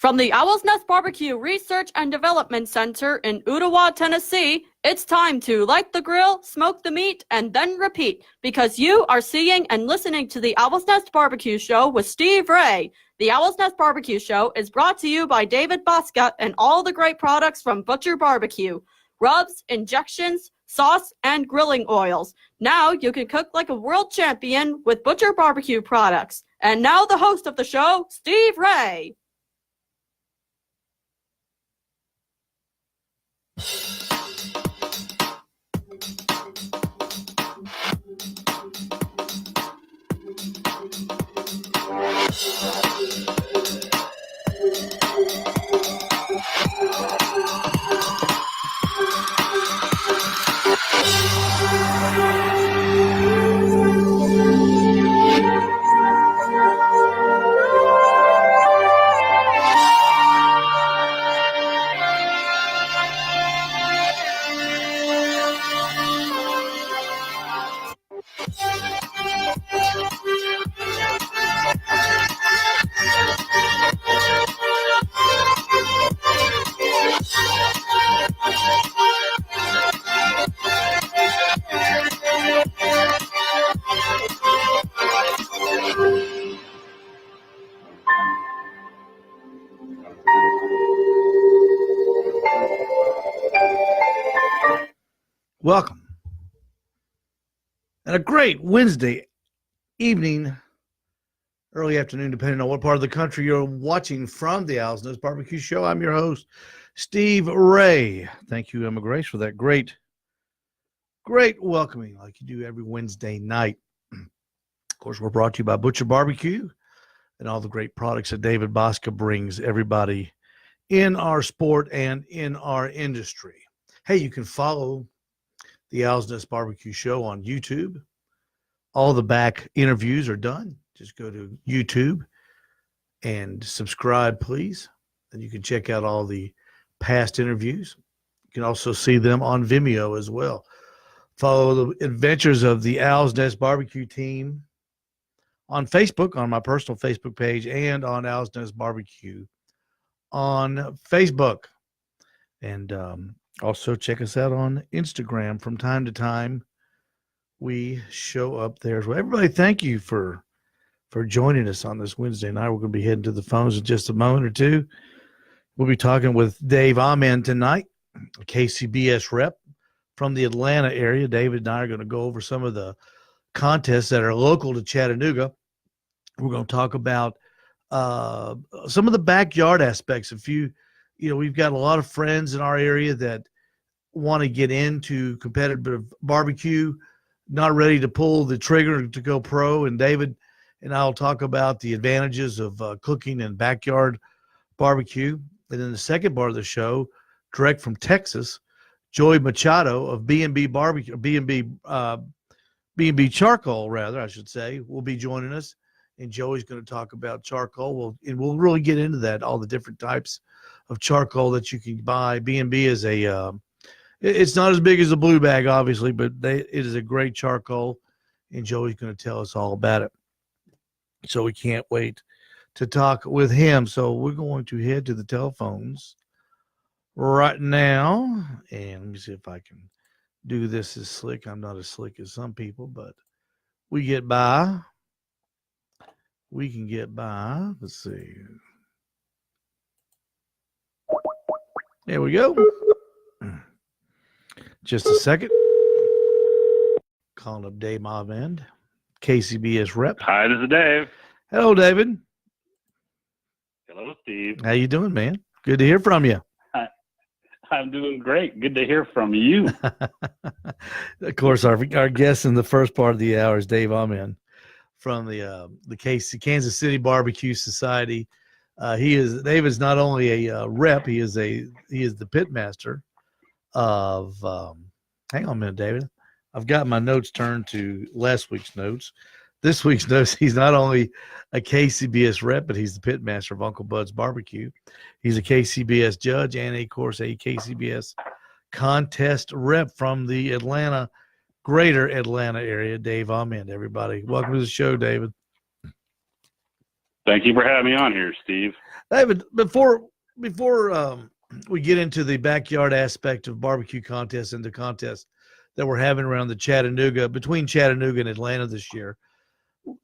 From the Owls Nest BBQ Research and Development Center in Ottawa, Tennessee, it's time to light the grill, smoke the meat, and then repeat, because you are seeing and listening to the Owls Nest BBQ Show with Steve Ray. The Owls Nest BBQ Show is brought to you by David Bosca and all the great products from Butcher Barbecue. Rubs, injections, sauce, and grilling oils. Now you can cook like a world champion with Butcher Barbecue products. And now the host of the show, Steve Ray. Welcome. And a great Wednesday evening, early afternoon, depending on what part of the country you're watching from the Owls Nest BBQ Show. I'm your host, Steve Ray. Thank you, Emma Grace, for that great welcoming like you do every Wednesday night. Of course, we're brought to you by Butcher Barbecue and all the great products that David Bosca brings everybody in our sport and in our industry. Hey, you can follow the Owls Nest BBQ Show on YouTube. All the back interviews are done. Just go to YouTube and subscribe, please. And you can check out all the past interviews. You can also see them on Vimeo as well. Follow the adventures of the Owls Nest BBQ team on Facebook, on my personal Facebook page, and on Owls Nest BBQ on Facebook. And also check us out on Instagram. From time to time, we show up there as well. Everybody, thank you for joining us on this Wednesday night. We're going to be heading to the phones in just a moment or two. We'll be talking with Dave Ahmend tonight, a KCBS rep from the Atlanta area. David and I are going to go over some of the contests that are local to Chattanooga. We're going to talk about some of the backyard aspects. We've got a lot of friends in our area that want to get into competitive barbecue, not ready to pull the trigger to go pro. And David and I'll talk about the advantages of cooking and backyard barbecue. And then the second part of the show, direct from Texas, Joey Machado of B&B Barbecue, B&B Charcoal, rather, I should say, will be joining us. And Joey's going to talk about charcoal. We'll really get into that, all the different types of charcoal that you can buy. B&B is it's not as big as a blue bag, obviously, but it is a great charcoal, and Joey's going to tell us all about it. So we can't wait to talk with him. So we're going to head to the telephones right now, and let me see if I can do this as slick. I'm not as slick as some people, but we get by. We can get by. Let's see. There we go. Just a second. Calling up Dave Ahmend, KCBS rep. Hi, this is Dave. Hello, David. Hello, Steve. How you doing, man? Good to hear from you. I'm doing great. Good to hear from you. Of course, our guest in the first part of the hour is Dave Ahmend from the Kansas City Barbecue Society. Dave is not only a rep, he is the pit master of hang on a minute, David. I've got my notes turned to last week's notes. This week's notes, he's not only a KCBS rep, but he's the pit master of Uncle Bud's Barbecue. He's a KCBS judge and, of course, a KCBS contest rep from the greater Atlanta area. Dave Ahmend, everybody. Welcome to the show, David. Thank you for having me on here, Steve. David, before we get into the backyard aspect of barbecue contests and the contests that we're having around between Chattanooga and Atlanta this year,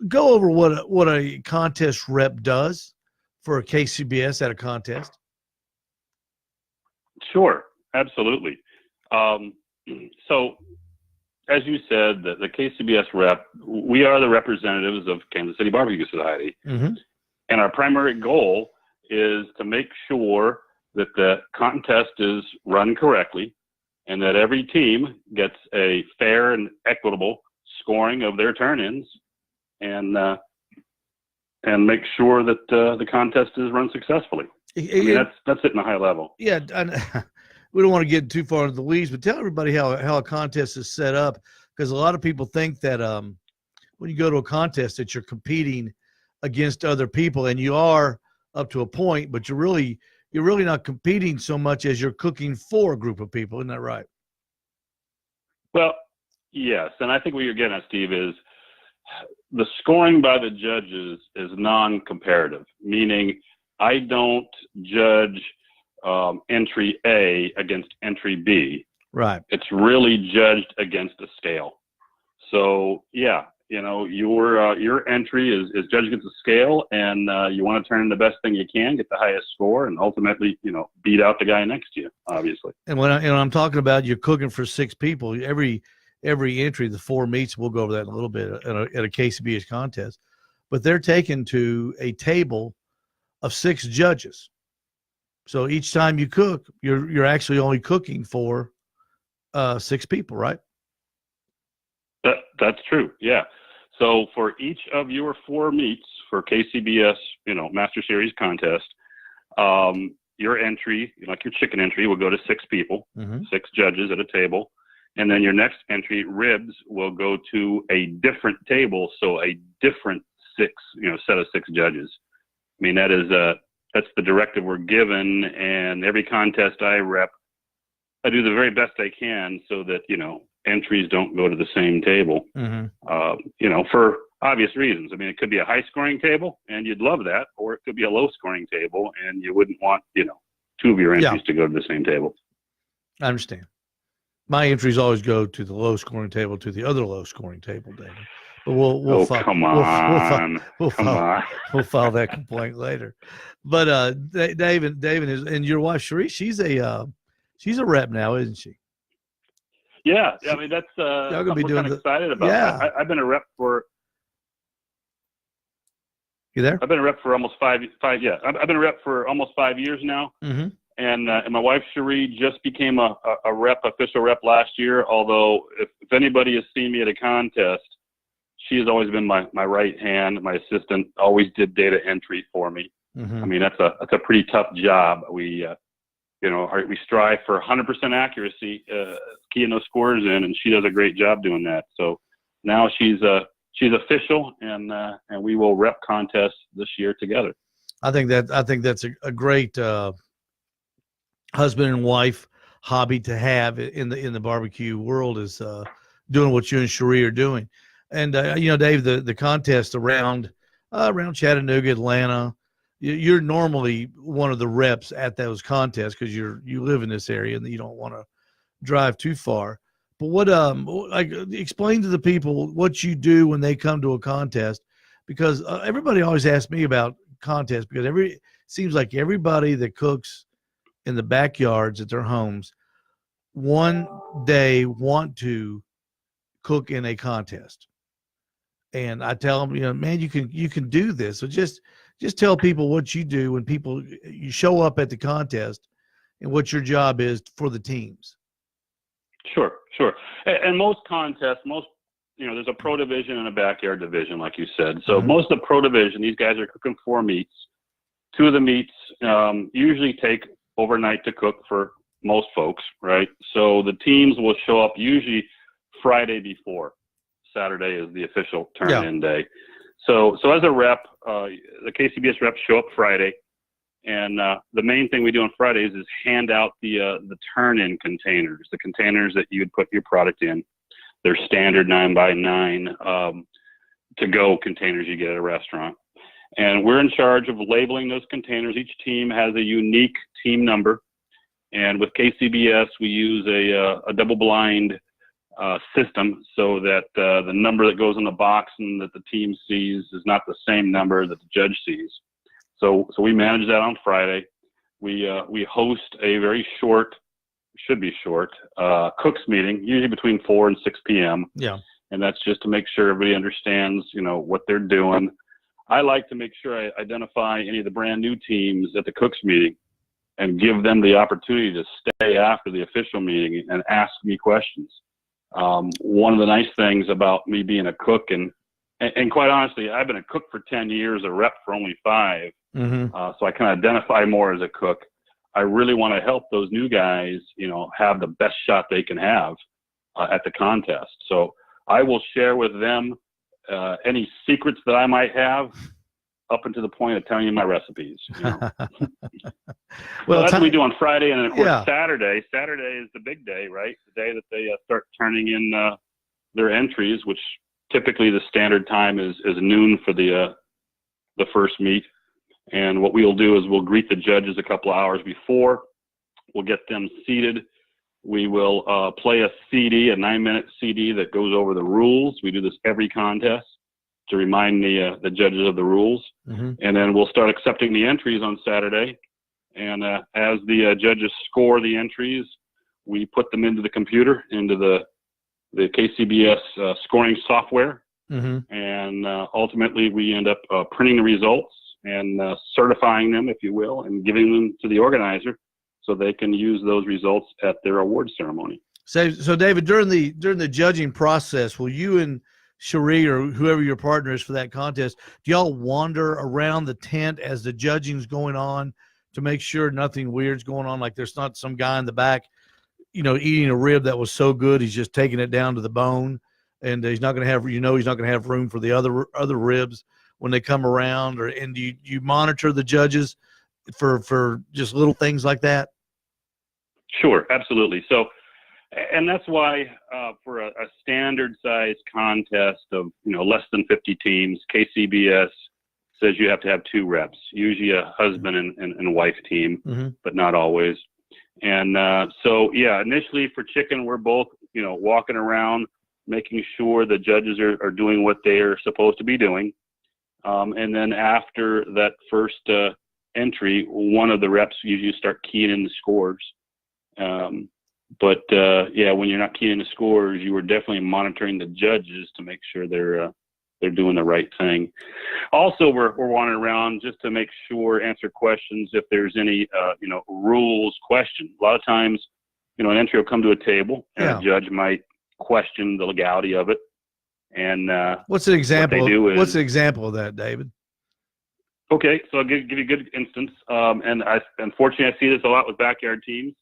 go over what a contest rep does for a KCBS at a contest. Sure, absolutely. So, as you said, the KCBS rep, we are the representatives of Kansas City Barbecue Society. Mm-hmm. And our primary goal is to make sure that the contest is run correctly and that every team gets a fair and equitable scoring of their turn-ins and make sure that the contest is run successfully. That's it in a high level. Yeah, we don't want to get too far into the weeds, but tell everybody how a contest is set up, because a lot of people think that when you go to a contest that you're competing against other people, and you are up to a point, but you're really not competing so much as you're cooking for a group of people. Isn't that right? Well, yes, and I think what you're getting at, Steve, is the scoring by the judges is non-comparative, meaning I don't judge entry A against entry B. Right. It's really judged against a scale. So yeah, your entry is judged against a scale, and you want to turn in the best thing you can, get the highest score, and ultimately, beat out the guy next to you, obviously. And when I'm talking about you're cooking for 6 people, every entry, the 4 meats, we'll go over that in a little bit at a KCBS contest, but they're taken to a table of 6 judges. So each time you cook, you're actually only cooking for 6 people, right? That's true. Yeah. So for each of your 4 meats for KCBS, Master Series contest, your entry, like your chicken entry, will go to 6 people, mm-hmm. 6 judges at a table. And then your next entry, ribs, will go to a different table. So a different set of 6 judges. I mean, that's the directive we're given, and every contest I rep, I do the very best I can so that, entries don't go to the same table, mm-hmm. For obvious reasons. I mean, it could be a high scoring table and you'd love that, or it could be a low scoring table and you wouldn't want, 2 of your entries to go to the same table. I understand. My entries always go to the low scoring table, to the other low scoring table, David. But we'll file that complaint later. But David is, and your wife Cherie, she's a rep now, isn't she? Yeah, I mean that's something we're kind of excited about. Yeah. I've been a rep for. You there? I've been a rep for almost five. Yeah, I've been a rep for almost 5 years now. Mm-hmm. And my wife Cherie just became a official rep last year. Although if anybody has seen me at a contest, she has always been my right hand, my assistant. Always did data entry for me. Mm-hmm. I mean that's a pretty tough job. We strive for 100% accuracy, keying those scores in, and she does a great job doing that. So now she's official, and we will rep contests this year together. I think that's a great husband and wife hobby to have in the barbecue world, is doing what you and Cherie are doing. And Dave, the contest around Chattanooga, Atlanta, you're normally one of the reps at those contests because you live in this area and you don't want to drive too far. But what explain to the people what you do when they come to a contest, because everybody always asks me about contests, because it seems like everybody that cooks in the backyards at their homes one day want to cook in a contest. And I tell them, man, you can do this. So just tell people what you do when you show up at the contest and what your job is for the teams. Sure. And most contests, there's a pro division and a backyard division, like you said. So mm-hmm. most of the pro division, these guys are cooking 4 meats. 2 of the meats usually take overnight to cook for most folks, right? So the teams will show up usually Friday before. Saturday is the official turn-in day. So as a rep, the KCBS reps show up Friday, and the main thing we do on Fridays is hand out the turn-in containers, the containers that you'd put your product in. They're standard 9x9 to-go containers you get at a restaurant. And we're in charge of labeling those containers. Each team has a unique team number. And with KCBS, we use a double-blind system so that the number that goes in the box and that the team sees is not the same number that the judge sees. So we manage that on Friday. We host a very short, should be short, cooks meeting, usually between 4 and 6 p.m. Yeah. And that's just to make sure everybody understands, what they're doing. I like to make sure I identify any of the brand new teams at the cooks meeting and give them the opportunity to stay after the official meeting and ask me questions. One of the nice things about me being a cook, and quite honestly, I've been a cook for 10 years, a rep for only 5. Mm-hmm. So I can identify more as a cook. I really want to help those new guys, have the best shot they can have at the contest. So I will share with them any secrets that I might have, up until the point of telling you my recipes. Well, that's what we do on Friday, and then of course Saturday. Saturday is the big day, right? The day that they start turning in their entries, which typically the standard time is noon for the first meet. And what we'll do is we'll greet the judges a couple of hours before. We'll get them seated. We will play a CD, a 9-minute CD that goes over the rules. We do this every contest to remind the judges of the rules. Mm-hmm. And then we'll start accepting the entries on Saturday. And as the judges score the entries, we put them into the computer, into the KCBS scoring software. Mm-hmm. And ultimately, we end up printing the results and certifying them, if you will, and giving them to the organizer so they can use those results at their award ceremony. So David, during the judging process, will you and Cherie or whoever your partner is for that contest, do y'all wander around the tent as the judging's going on to make sure nothing weird's going on? Like there's not some guy in the back, eating a rib that was so good he's just taking it down to the bone, and he's not going to have, he's not going to have room for the other ribs when they come around. And do you monitor the judges for just little things like that? Sure, absolutely. So, and that's why for a standard size contest of less than 50 teams, KCBS says you have to have 2 reps, usually a husband and wife team, mm-hmm. but not always. And so initially for chicken, we're both walking around making sure the judges are doing what they are supposed to be doing. And then after that first entry, one of the reps usually start keying in the scores. But when you're not keying the scores, you are definitely monitoring the judges to make sure they're doing the right thing. Also, we're wandering around just to make sure, answer questions if there's any rules question. A lot of times, an entry will come to a table and a judge might question the legality of it. And what's an example? What's an example of that, David? Okay, so I'll give you a good instance. And unfortunately, I see this a lot with backyard teams.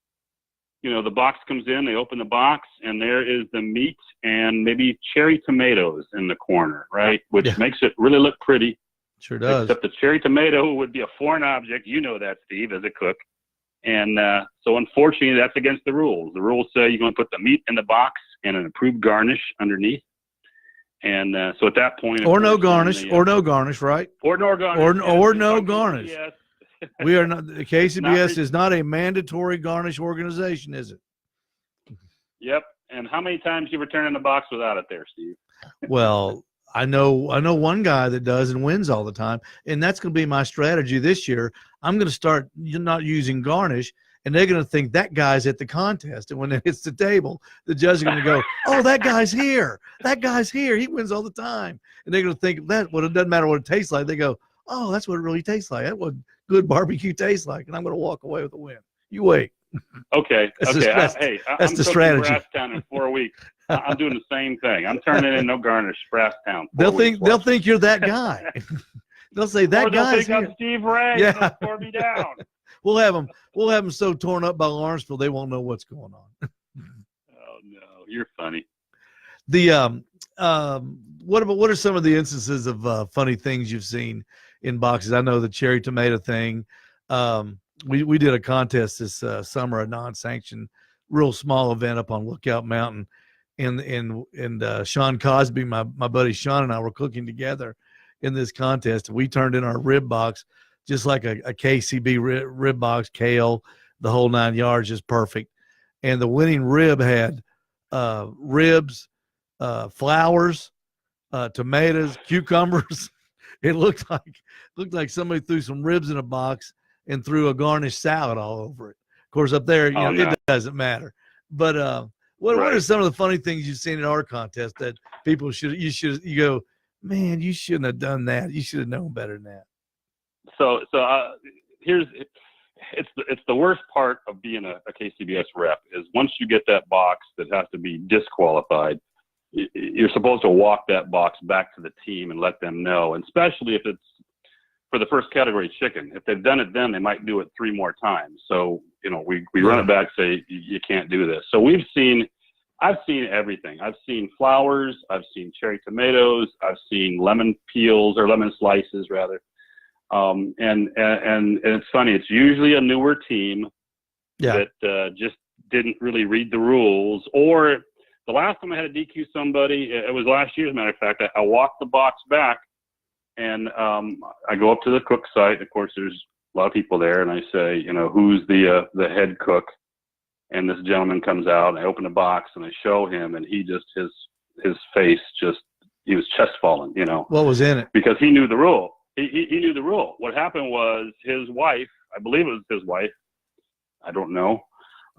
The box comes in, they open the box, and there is the meat and maybe cherry tomatoes in the corner, right? Which makes it really look pretty. Sure does. Except the cherry tomato would be a foreign object. You know that, Steve, as a cook. And so unfortunately, that's against the rules. The rules say you're going to put the meat in the box and an approved garnish underneath. And so at that point, or no garnish, right? Or no garnish, or no garnish. Yes. We are not. The KCBS is not a mandatory garnish organization, is it? Yep. And how many times you return in the box without it there, Steve? Well, I know one guy that does and wins all the time, and that's going to be my strategy this year. I'm going to start not using garnish, and they're going to think that guy's at the contest. And when it hits the table, the judge is going to go, "Oh, that guy's here. That guy's here. He wins all the time." And they're going to think that. Well, it doesn't matter what it tastes like. They go, "Oh, that's what it really tastes like. That's what good barbecue tastes like." And I'm going to walk away with a win. You wait. Okay. That's I'm the strategy. Brasstown in 4 weeks. I'm doing the same thing. I'm turning in no garnish, Brasstown. They'll think you're that guy. They'll say that guy's here. I'm Steve Ray. Yeah. Tore me down. We'll have them so torn up by Lawrenceville they won't know what's going on. Oh no, you're funny. What are some of the instances of funny things you've seen in boxes? I know the cherry tomato thing. We did a contest this summer, a non-sanctioned, real small event up on Lookout Mountain, and Sean Cosby, my buddy Sean, and I were cooking together, in this contest. We turned in our rib box just like a KCB rib box, kale, the whole 9 yards, just perfect. And the winning rib had ribs, flowers, tomatoes, cucumbers. It looked like somebody threw some ribs in a box and threw a garnished salad all over it. Of course, up there, it doesn't matter. But what are some of the funny things you've seen at our contest that people you go, man, you shouldn't have done that. You should have known better than that. So it's the worst part of being a KCBS rep is once you get that box that has to be disqualified, you're supposed to walk that box back to the team and let them know, and especially if it's for the first category chicken. If they've done it then, they might do it 3 more times. So, we run it back, say, you can't do this. So I've seen everything. I've seen flowers. I've seen cherry tomatoes. I've seen lemon peels or lemon slices rather. And it's funny. It's usually a newer team that just didn't really read the rules. Or the last time I had to DQ somebody, it was last year, as a matter of fact. I walked the box back, and I go up to the cook site. Of course, there's a lot of people there, and I say, who's the head cook? And this gentleman comes out, and I open the box, and I show him, and he just his face he was chest falling. What was in it? Because he knew the rule. He knew the rule. What happened was his wife, I believe it was his wife, I don't know,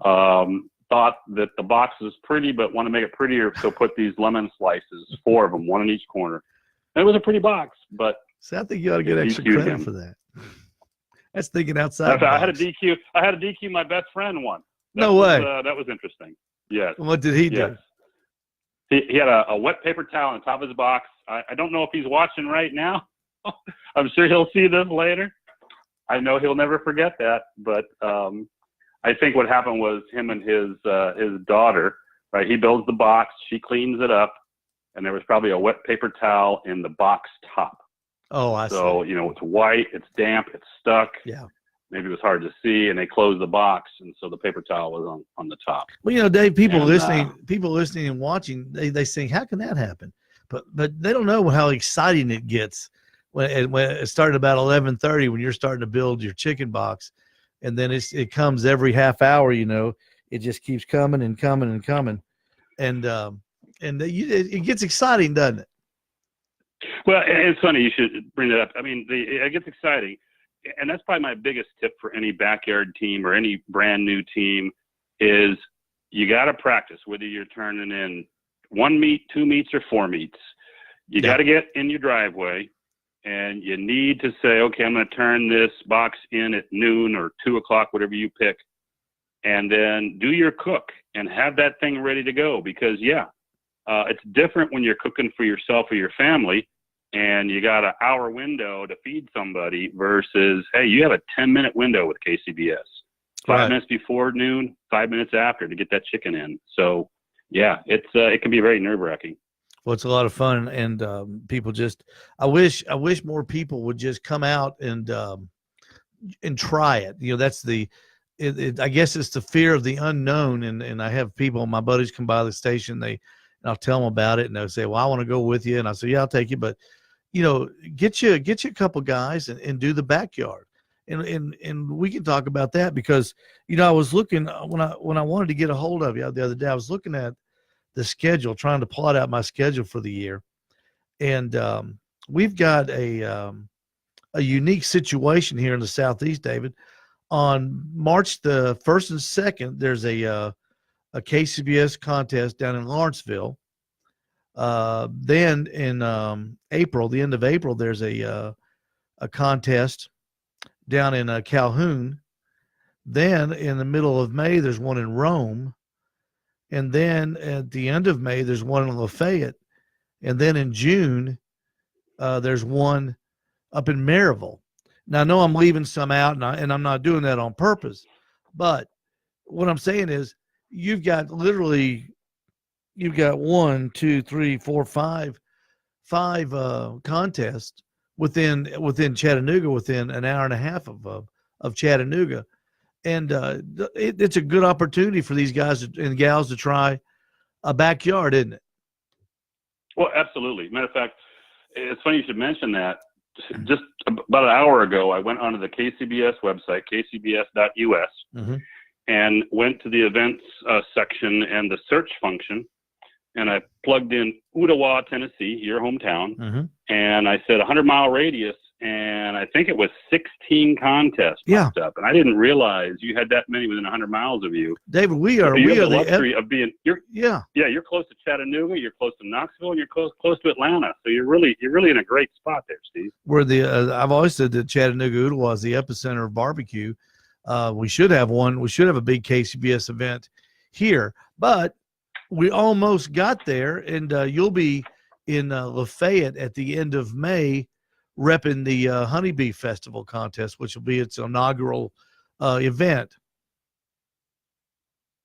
thought that the box was pretty, but want to make it prettier, so put these lemon slices, 4 of them, 1 in each corner. And it was a pretty box, but so I think you ought to get extra credit for that. That's thinking outside. I had a DQ my best friend once. No way. That was interesting. Yes. What did he do? Yes. He had a wet paper towel on top of his box. I don't know if he's watching right now. I'm sure he'll see this later. I know he'll never forget that. But I think what happened was him and his daughter, right? He builds the box, she cleans it up, and there was probably a wet paper towel in the box top. Oh, I see. So, it's white, it's damp, it's stuck. Yeah. Maybe it was hard to see, and they closed the box, and so the paper towel was on the top. Well, Dave, people listening and watching, they think, how can that happen? But they don't know how exciting it gets when it started about 11:30 when you're starting to build your chicken box, and then it comes every half hour. It just keeps coming and coming and coming, and it gets exciting, doesn't it? Well, it's funny you should bring that up. I mean, it gets exciting. And that's probably my biggest tip for any backyard team or any brand new team is you got to practice, whether you're turning in 1 meat, 2 meats, or 4 meats. You got to get in your driveway, and you need to say, okay, I'm going to turn this box in at noon or 2 o'clock, whatever you pick, and then do your cook and have that thing ready to go. Because, it's different when you're cooking for yourself or your family, and you got an hour window to feed somebody versus, hey, you have a 10-minute window with KCBS. 5 minutes before noon, 5 minutes after to get that chicken in. So, it can be very nerve-wracking. Well, it's a lot of fun, and people I wish more people would just come out and try it. That's I guess it's the fear of the unknown, and I have people, my buddies come by the station, and I'll tell them about it, and they'll say, well, I want to go with you, and I say, yeah, I'll take you, but get you a couple guys and do the backyard, and we can talk about that because I was looking when I wanted to get a hold of you the other day, I was looking at the schedule, trying to plot out my schedule for the year, and we've got a unique situation here in the Southeast, David. On March the 1st and 2nd, there's a KCBS contest down in Lawrenceville. Then in April, the end of April, there's a contest down in Calhoun. Then in the middle of May, there's one in Rome. And then at the end of May, there's one in Lafayette. And then in June, there's one up in Maryville. Now, I know I'm leaving some out, and I'm not doing that on purpose. But what I'm saying is you've got 1, 2, 3, 4, 5 contests within Chattanooga, within an hour and a half of Chattanooga. And it's a good opportunity for these guys and gals to try a backyard, isn't it? Well, absolutely. Matter of fact, it's funny you should mention that. Just about an hour ago, I went onto the KCBS website, kcbs.us, and went to the events section and the search function, and I plugged in Ottawa, Tennessee, your hometown, and I said 100-mile radius, and I think it was 16 contests popped up, and I didn't realize you had that many within 100 miles of you. David, we have are the luxury of being you're close to Chattanooga, you're close to Knoxville, and you're close to Atlanta. So you're really in a great spot there, Steve. We're I've always said that Chattanooga, Ottawa is the epicenter of barbecue. We should have one. We should have a big KCBS event here, but we almost got there, and you'll be in Lafayette at the end of May, repping the Honeybee Festival contest, which will be its inaugural event.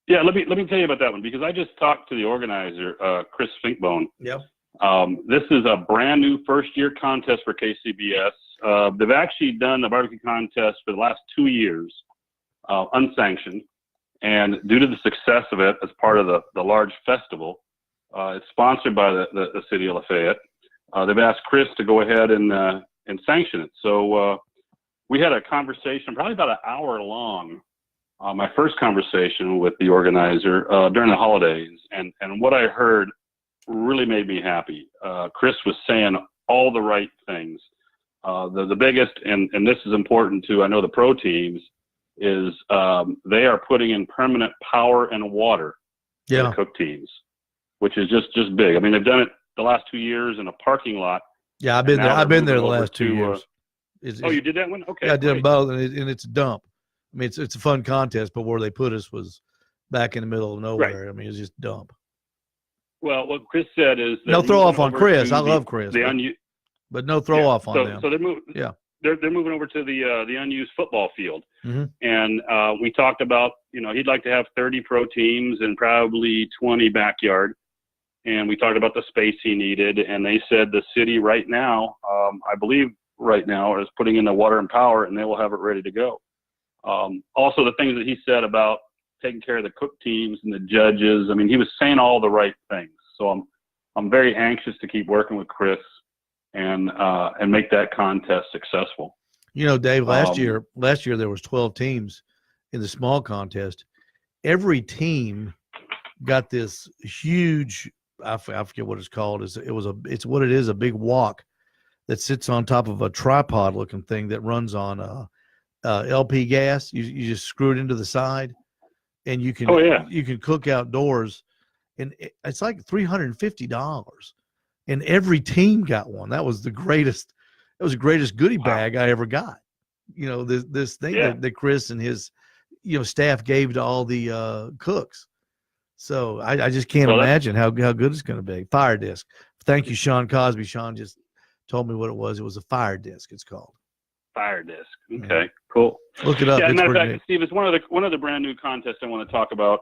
Yeah, let me tell you about that one, because I just talked to the organizer, Chris Finkbone. Yep. This is a brand new first-year contest for KCBS. They've actually done the barbecue contest for the last 2 years, unsanctioned, and due to the success of it as part of the large festival, it's sponsored by the city of Lafayette. They've asked Chris to go ahead and sanction it. So we had a conversation, probably about an hour long, my first conversation with the organizer during the holidays, and what I heard really made me happy. Chris was saying all the right things. The biggest, and this is important to, I know, the pro teams, is they are putting in permanent power and water for the cook teams, which is just big. I mean, they've done it the last 2 years in a parking lot. Yeah, I've been there. I've been there the last 2 years. You did that one? Okay. Yeah, I did them both, and it's a dump. I mean, it's a fun contest, but where they put us was back in the middle of nowhere. Right. I mean, it's just dump. Well, what Chris said is that no throw off on Chris. I love Chris, but no throw off on them. So they're moving. Yeah, they're moving over to the unused football field, and we talked about, he'd like to have 30 pro teams and probably 20 backyard. And we talked about the space he needed, and they said the city right now, I believe right now, is putting in the water and power, and they will have it ready to go. Also, the things that he said about taking care of the cook teams and the judges, I mean, he was saying all the right things. So I'm very anxious to keep working with Chris and make that contest successful. Dave, last year there was 12 teams in the small contest. Every team got this huge, I forget what it's called. It's what it is, a big wok that sits on top of a tripod looking thing that runs on LP gas. You just screw it into the side, and you can cook outdoors, and it's like $350. And every team got one. That was the greatest goodie bag I ever got. This thing that Chris and his staff gave to all the cooks. So I just can't imagine how good it's going to be. Fire disc. Thank you, Sean Cosby. Sean just told me what it was. It was a fire disc. It's called fire disc. Okay, cool. Look it up. Yeah, matter of fact, Steve, it's one of the brand new contests I want to talk about.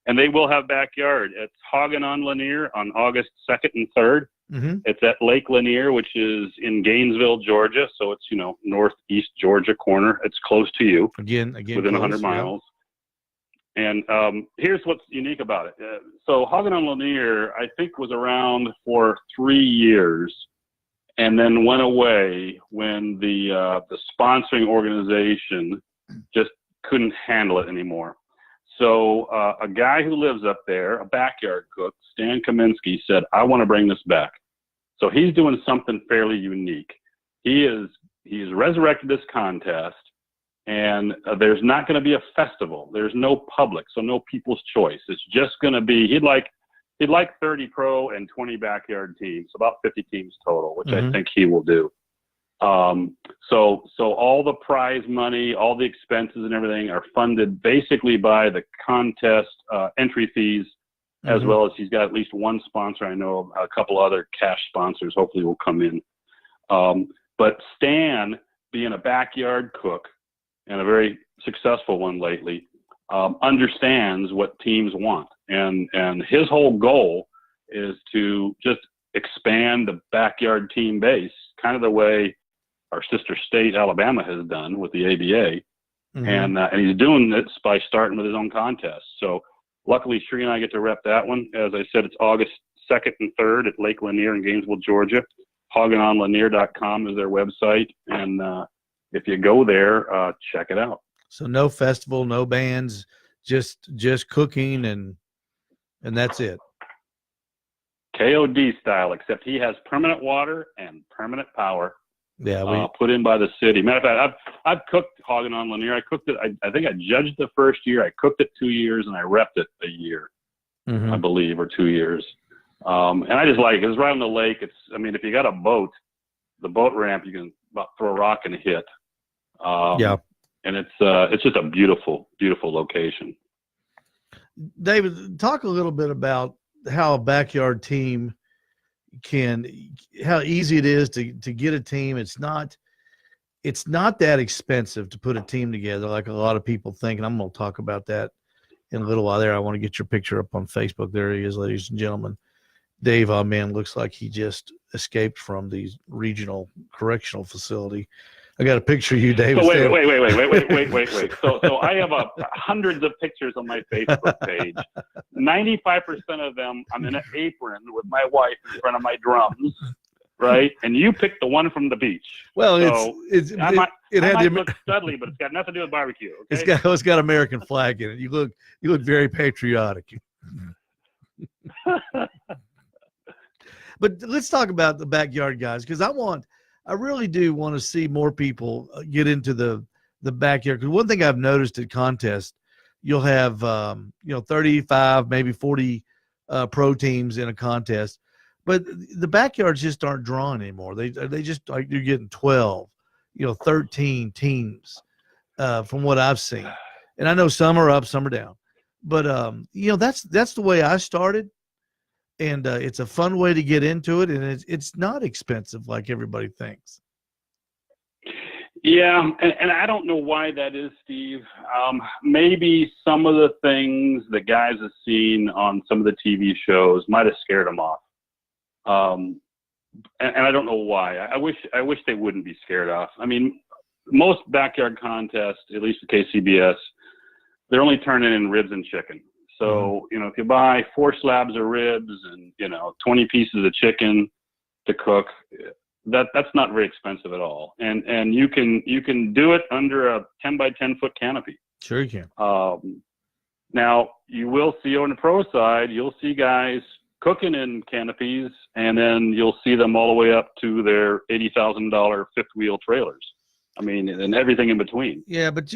And they will have backyard. It's Hagen on Lanier on August 2nd and 3rd. It's at Lake Lanier, which is in Gainesville, Georgia. So it's northeast Georgia corner. It's close to you. Again, within 100 miles. And here's what's unique about it. So Hagen on Lanier, I think, was around for 3 years, and then went away when the sponsoring organization just couldn't handle it anymore. So a guy who lives up there, a backyard cook, Stan Kaminsky, said, I want to bring this back. So he's doing something fairly unique. He's resurrected this contest, and there's not going to be a festival. There's no public, so no people's choice. It's just going to be, he'd like 30 pro and 20 backyard teams, about 50 teams total, which I think he will do. So all the prize money, all the expenses and everything are funded basically by the contest entry fees, as well as he's got at least one sponsor. I know a couple other cash sponsors hopefully will come in. But Stan, being a backyard cook and a very successful one lately, understands what teams want. And his whole goal is to just expand the backyard team base, kind of the way our sister state, Alabama, has done with the ABA. And he's doing this by starting with his own contest. So luckily, Sheree and I get to rep that one. As I said, it's August 2nd and 3rd at Lake Lanier in Gainesville, Georgia. HogginOnLanier.com is their website, and if you go there, check it out. So no festival, no bands, just cooking and that's it. KOD style, except he has permanent water and permanent power. Yeah, put in by the city. Matter of fact, I've cooked Hoggin on Lanier. I cooked it. I think I judged the first year. I cooked it 2 years, and I repped it a year, I believe, or 2 years. And I just like it. It's right on the lake. If you got a boat, the boat ramp, you can about throw a rock and hit. Yeah. And it's just a beautiful, beautiful location. David, talk a little bit about how a backyard team how easy it is to get a team. It's not that expensive to put a team together like a lot of people think. And I'm going to talk about that in a little while there. I want to get your picture up on Facebook. There he is, ladies and gentlemen. Dave Ahmend looks like he just escaped from the regional correctional facility. I got a picture of you, David. So wait. So I have hundreds of pictures on my Facebook page. 95% of them, I'm in an apron with my wife in front of my drums, right? And you picked the one from the beach. Well, so it might had look studly, but it's got nothing to do with barbecue. Okay? It's got American flag in it. You look very patriotic. But let's talk about the backyard guys, because I really do want to see more people get into the backyard. Because one thing I've noticed at contests, you'll have 35, maybe 40 pro teams in a contest, but the backyards just aren't drawn anymore. They just like you're getting 12, 13 teams from what I've seen, and I know some are up, some are down, but that's the way I started. And it's a fun way to get into it, and it's not expensive like everybody thinks. Yeah, and I don't know why that is, Steve. Maybe some of the things the guys have seen on some of the TV shows might have scared them off. And I don't know why. I wish they wouldn't be scared off. I mean, most backyard contests, at least with KCBS, they're only turning in ribs and chicken. So, if you buy 4 slabs of ribs and, 20 pieces of chicken to cook, that's not very expensive at all. And you can do it under a 10 by 10 foot canopy. Sure you can. Now you will see on the pro side, you'll see guys cooking in canopies, and then you'll see them all the way up to their $80,000 fifth wheel trailers. I mean, and everything in between. Yeah, but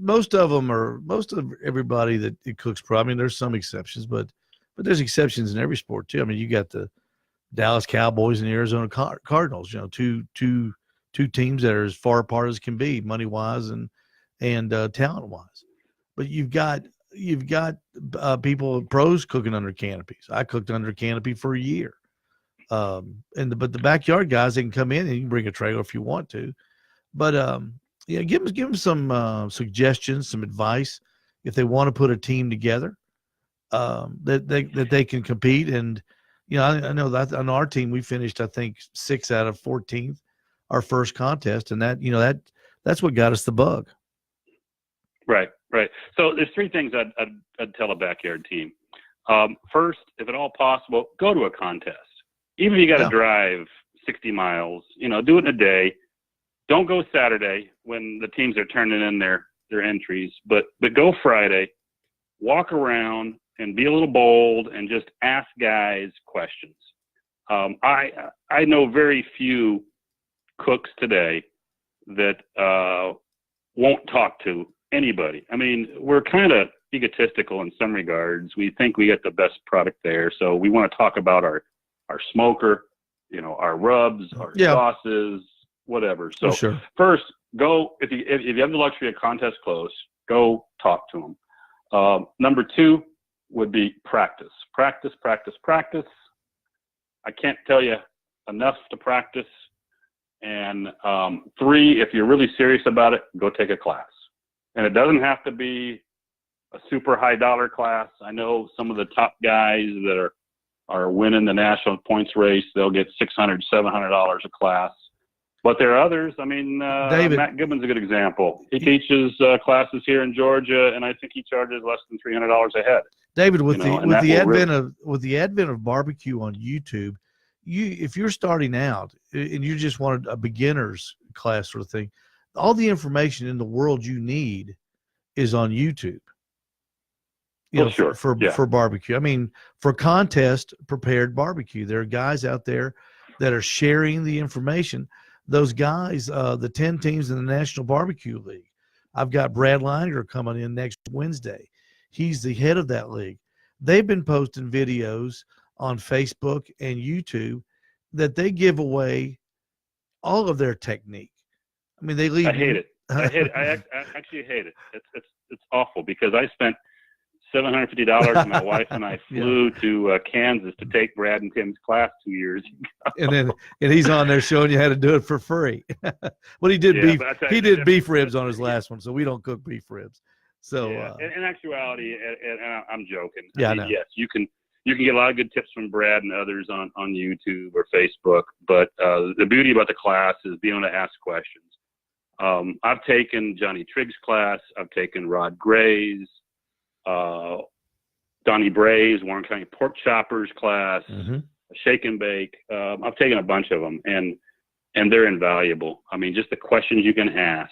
most of everybody that cooks pro. I mean, there's some exceptions, but there's exceptions in every sport too. I mean, you got the Dallas Cowboys and the Arizona Cardinals. Two teams that are as far apart as can be, money wise and talent wise. But you've got people, pros cooking under canopies. I cooked under a canopy for a year. But the backyard guys, they can come in and you can bring a trailer if you want to. But give them some suggestions, some advice if they want to put a team together that they can compete. And I know that on our team we finished, I think, 6 out of 14th our first contest, and that's what got us the bug. Right. So there's 3 things I'd tell a backyard team. First, if at all possible, go to a contest. Even if you got to drive 60 miles, do it in a day. Don't go Saturday when the teams are turning in their entries, but go Friday, walk around and be a little bold and just ask guys questions. I know very few cooks today that won't talk to anybody. I mean, we're kind of egotistical in some regards. We think we get the best product there, so we want to talk about our smoker, our rubs, our sauces, whatever. So First, go if you have the luxury of contest close, go talk to them. Number 2 would be practice. I can't tell you enough to practice. And 3, if you're really serious about it, go take a class. And it doesn't have to be a super high dollar class. I know some of the top guys that are winning the national points race, they'll get $600, $700 a class. But there are others. I mean, David, Matt Gibbon's a good example. He teaches classes here in Georgia, and I think he charges less than $300 a head. David, with the advent of barbecue on YouTube, if you're starting out and you just wanted a beginner's class sort of thing, all the information in the world you need is on YouTube. Sure. For barbecue. I mean, for contest prepared barbecue, there are guys out there that are sharing the information. Those guys, the 10 teams in the National Barbecue League. I've got Brad Leininger coming in next Wednesday. He's the head of that league. They've been posting videos on Facebook and YouTube that they give away all of their technique. I mean, they leave. I hate it. I actually hate it. It's awful because I spent $750 and my wife and I flew to Kansas to take Brad and Tim's class 2 years ago. and he's on there showing you how to do it for free. Well, he did beef ribs on his last one, so we don't cook beef ribs. So in actuality, and I'm joking. Yeah, I know. Yes, you can get a lot of good tips from Brad and others on YouTube or Facebook. But the beauty about the class is being able to ask questions. I've taken Johnny Trigg's class. I've taken Rod Gray's, Donnie Bray's, Warren County Pork Choppers class, Shake and Bake. I've taken a bunch of them, and they're invaluable. I mean, just the questions you can ask,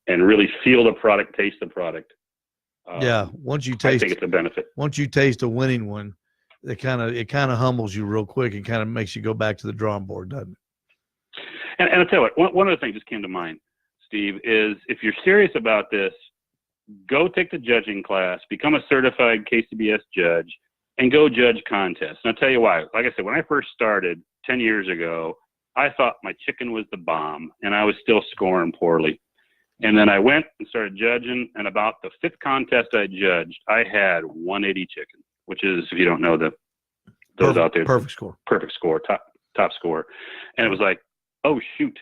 and really feel the product, taste the product. Once you taste, I think it's a benefit. Once you taste a winning one, it kind of humbles you real quick and kind of makes you go back to the drawing board, doesn't it? And I'll tell you what, one other thing just came to mind, Steve, is if you're serious about this, go take the judging class, become a certified KCBS judge, and go judge contests. And I'll tell you why. Like I said, when I first started 10 years ago, I thought my chicken was the bomb, and I was still scoring poorly. And then I went and started judging, and about the fifth contest I judged, I had 180 chicken, which is, if you don't know, those out there, perfect score, top score. And it was like, oh shoot,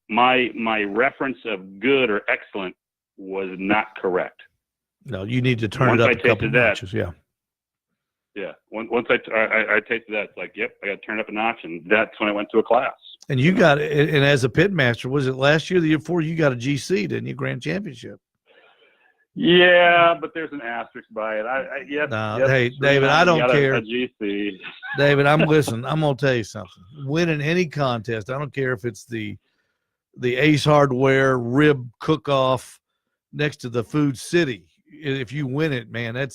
my reference of good or excellent was not correct. No, you need to turn it up a couple notches. Yeah. Once I tasted that, it's like, yep, I got to turn up a notch, and that's when I went to a class. And you got it. And as a pit master, was it last year, the year before, you got a GC, didn't you? Grand Championship. Yeah, but there's an asterisk by it. Hey, David, I don't care. A GC. David, I'm listening. I'm gonna tell you something. Winning any contest, I don't care if it's the Ace Hardware rib cook-off next to the Food City. If you win it, man,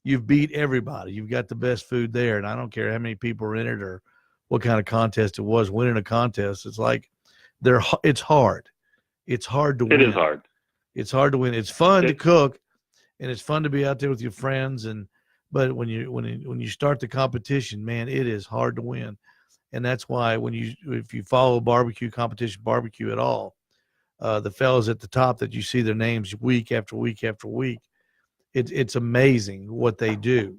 you've beat everybody. You've got the best food there, and I don't care how many people are in it or what kind of contest it was. Winning a contest, it's like it's hard. It's hard to win. It is hard. It's hard to win. It's fun to cook, and it's fun to be out there with your friends. But when you start the competition, man, it is hard to win. And that's why if you follow barbecue at all, the fellas at the top that you see their names week after week after week, it's amazing what they do,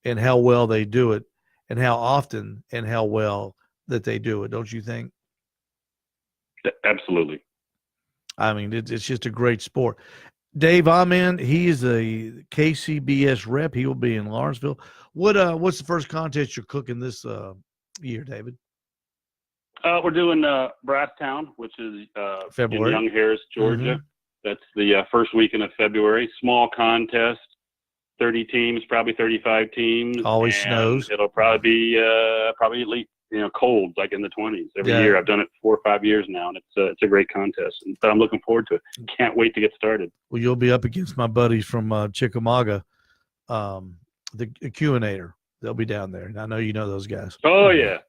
and how well they do it, and how often and how well that they do it. Don't you think? Absolutely. I mean, it's just a great sport. Dave Ahmend, he is a KCBS rep. He will be in Lawrenceville. What's the first contest you're cooking this year, David? We're doing Brasstown, which is February. in Young Harris, Georgia. That's the first weekend of February. Small contest, 30 teams, probably 35 teams. Always snows. It'll probably be probably at least cold, like in the 20s every year. I've done it 4 or 5 years now, and it's a great contest. But I'm looking forward to it. Can't wait to get started. Well, you'll be up against my buddies from Chickamauga, the Q-inator. They'll be down there, and I know you know those guys. Oh yeah,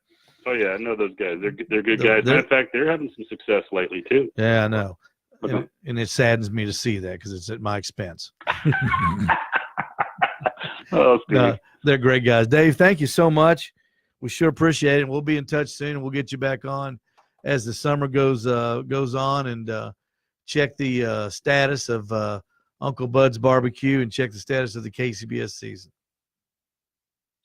I know those guys. They're good guys. Matter of fact, they're having some success lately too. Yeah, I know. And it saddens me to see that because it's at my expense. No, they're great guys. Dave, thank you so much. We sure appreciate it. We'll be in touch soon, and we'll get you back on as the summer goes on, and check the status of Uncle Bud's Barbecue and check the status of the KCBS season.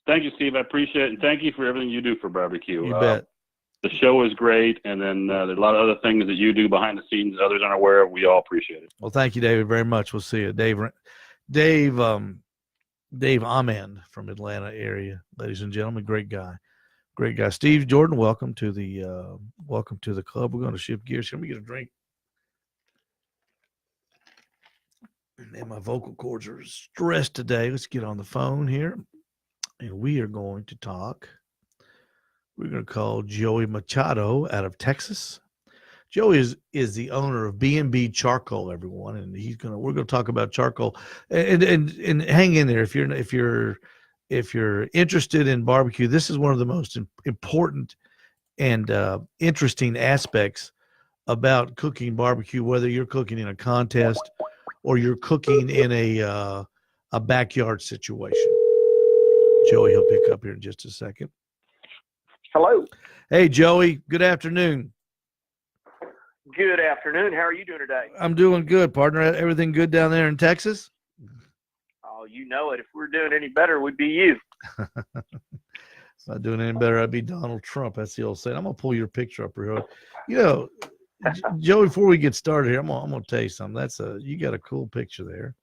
Thank you, Steve. I appreciate it, and thank you for everything you do for barbecue. You bet. The show is great, and then there's a lot of other things that you do behind the scenes that others aren't aware of. We all appreciate it. Well, thank you, David, very much. We'll see you. Dave Ahmend from Atlanta area, ladies and gentlemen. Great guy. Steve Jordan, welcome to the club. We're going to shift gears. Let me get a drink. Man, my vocal cords are stressed today. Let's get on the phone here. and we are going to talk. We're going to call Joey Machado out of Texas. Joey is the owner of B&B Charcoal, everyone, and we're going to talk about charcoal. And hang in there if you're interested in barbecue. This is one of the most important and interesting aspects about cooking barbecue, whether you're cooking in a contest or you're cooking in a backyard situation. Joey, he'll pick up here in just a second. Hello. Hey, Joey. Good afternoon. Good afternoon. How are you doing today? I'm doing good, partner. Everything good down there in Texas? Oh, you know it. If we're doing any better, we'd be you. If I'm doing any better, I'd be Donald Trump. That's the old saying. I'm going to pull your picture up here. You know, Joey, before we get started here, I'm gonna tell you something. You got a cool picture there.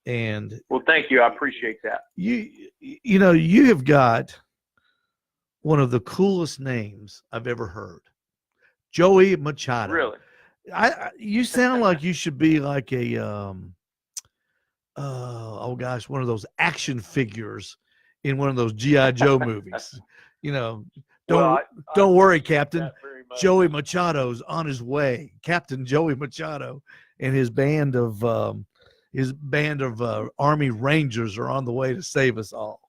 And well, thank you. I appreciate that. You know, you have got one of the coolest names I've ever heard. Joey Machado. Really? You sound like you should be like a one of those action figures in one of those G.I. Joe movies. You know, don't worry, Captain. Joey Machado's on his way. Captain Joey Machado and his band of Army Rangers are on the way to save us all.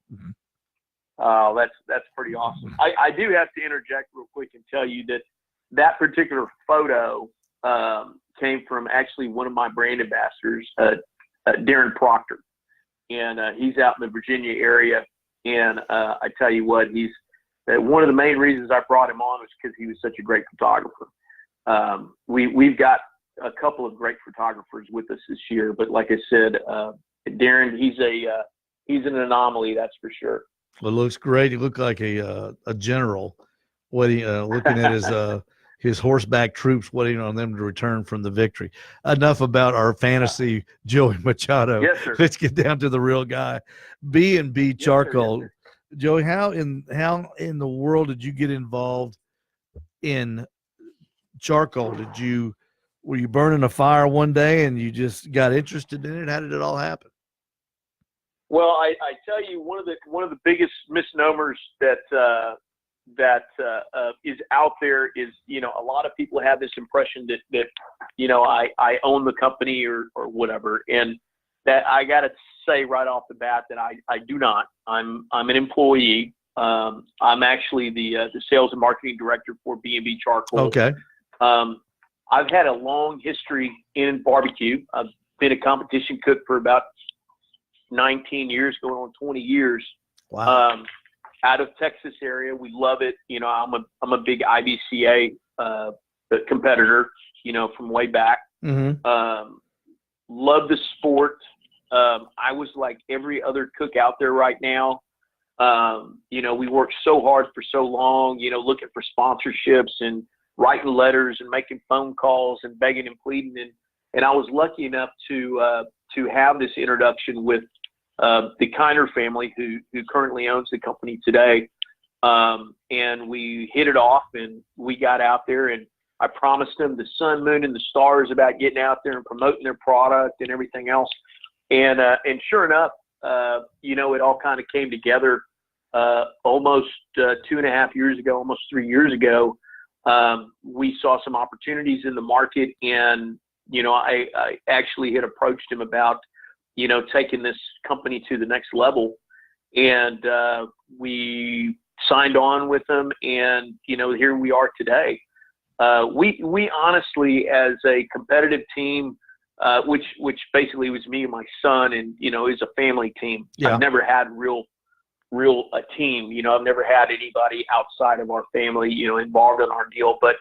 Oh, that's pretty awesome. I do have to interject real quick and tell you that particular photo came from actually one of my brand ambassadors, Darren Proctor, and he's out in the Virginia area. And I tell you what, he's one of the main reasons I brought him on was because he was such a great photographer. We've got a couple of great photographers with us this year, but like I said, Darren, he's an anomaly, that's for sure. Well, it looks great. He looked like a general, looking at his horseback troops, waiting on them to return from the victory. Enough about our fantasy Joey Machado. Yes, sir. Let's get down to the real guy. B&B Charcoal. Yes, sir. Joey, how in the world did you get involved in charcoal? Were you burning a fire one day and you just got interested in it? How did it all happen? Well, I tell you, one of the biggest misnomers that is out there is, you know, a lot of people have this impression that you know, I own the company or whatever, and that I got to say right off the bat that I do not. I'm an employee. I'm actually the sales and marketing director for B&B Charcoal. Okay. I've had a long history in barbecue. I've been a competition cook for about 19 years, going on 20 years. Wow. Out of Texas area, we love it. You know, I'm a big IBCA competitor, you know, from way back. Mm-hmm. Love the sport. I was like every other cook out there right now. You know, we worked so hard for so long, you know, looking for sponsorships and writing letters and making phone calls and begging and pleading. And I was lucky enough to have this introduction with the Kiner family, who currently owns the company today. And we hit it off, and we got out there, and I promised them the sun, moon, and the stars about getting out there and promoting their product and everything else. And sure enough, you know, it all kind of came together almost 2.5 years ago, almost 3 years ago. We saw some opportunities in the market, and, you know, I actually had approached him about, you know, taking this company to the next level. And we signed on with them, and, you know, here we are today. We honestly, as a competitive team, which basically was me and my son, and, you know, is a family team. Yeah. I've never had a team, you know, I've never had anybody outside of our family, you know, involved in our deal. But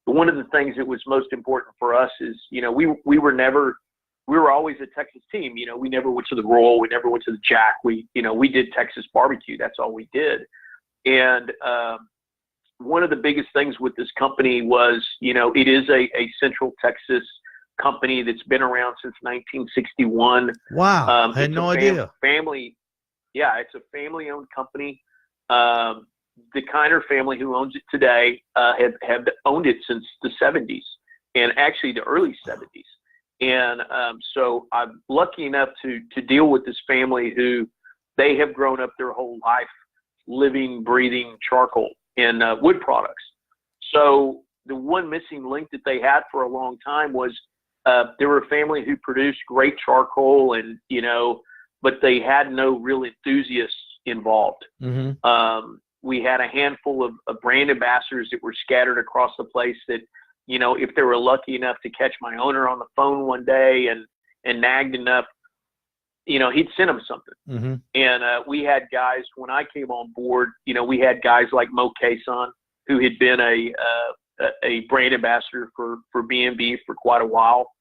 one of the things that was most important for us is, you know, we were always a Texas team. You know, we never went to the Royal, we never went to the Jack. We did Texas barbecue. That's all we did. And one of the biggest things with this company was, you know, it is a Central Texas company that's been around since 1961. Wow. I had no idea. Family. Yeah, it's a family-owned company. The Kiner family, who owns it today, have owned it since the 70s, and actually the early 70s. And so I'm lucky enough to deal with this family who they have grown up their whole life living, breathing charcoal and wood products. So the one missing link that they had for a long time was they were a family who produced great charcoal, and but they had no real enthusiasts involved. We had a handful of brand ambassadors that were scattered across the place that, if they were lucky enough to catch my owner on the phone one day and nagged enough, he'd send them something. And we had guys, when I came on board, we had guys like Mo Kason, who had been a brand ambassador for B&B for quite a while.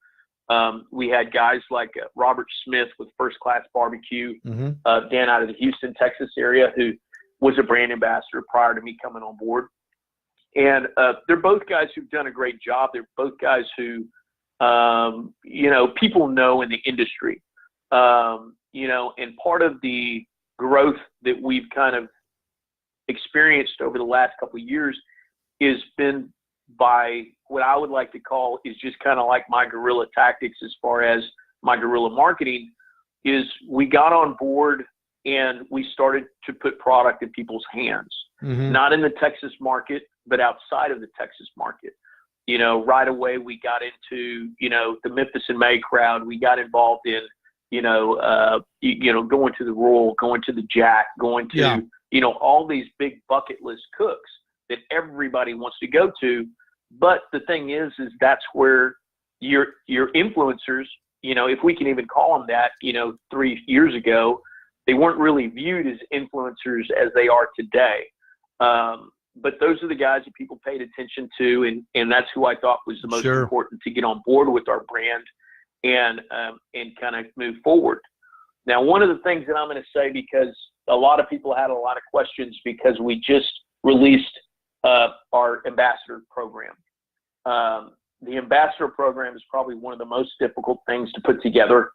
We had guys like Robert Smith with First Class Barbecue, Dan out of the Houston, Texas area, who was a brand ambassador prior to me coming on board. And they're both guys who've done a great job. They're both guys who, people know in the industry. And part of the growth that we've kind of experienced over the last couple of years has been by what I would like to call is just kind of like my guerrilla tactics as far as my guerrilla marketing is we got on board and we started to put product in people's hands, not in the Texas market, but outside of the Texas market. Right away we got into, the Memphis in May crowd. We got involved in, going to the Royal, going to the Jack, going to, all these big bucket list cooks that everybody wants to go to. But the thing is that's where your influencers, if we can even call them that, 3 years ago, they weren't really viewed as influencers as they are today. But those are the guys that people paid attention to. And that's who I thought was the most important to get on board with our brand and kind of move forward. Now, one of the things that I'm going to say, because a lot of people had a lot of questions because we just released our ambassador program. The ambassador program is probably one of the most difficult things to put together.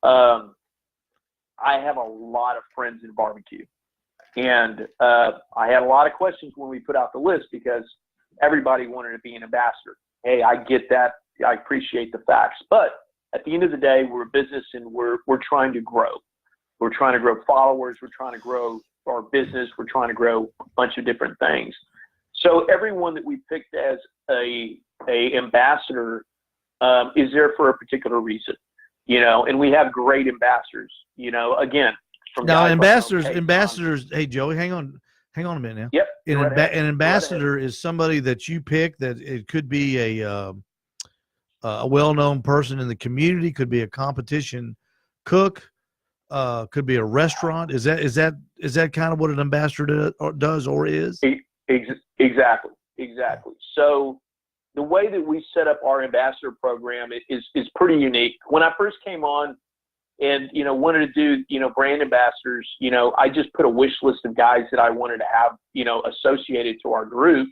I have a lot of friends in barbecue, and I had a lot of questions when we put out the list because everybody wanted to be an ambassador. Hey, I get that. I appreciate the facts, but at the end of the day, we're a business and we're trying to grow. We're trying to grow followers. We're trying to grow our business. We're trying to grow a bunch of different things. So everyone that we picked as a ambassador is there for a particular reason, and we have great ambassadors, again. From now, ambassadors, ambassadors. Hey, Joey, hang on a minute now. Yep. An ambassador is somebody that you pick that it could be a well-known person in the community, could be a competition cook, could be a restaurant. Is that kind of what an ambassador does or is? Exactly. So the way that we set up our ambassador program is pretty unique. When I first came on and, wanted to do, brand ambassadors, I just put a wish list of guys that I wanted to have, associated to our group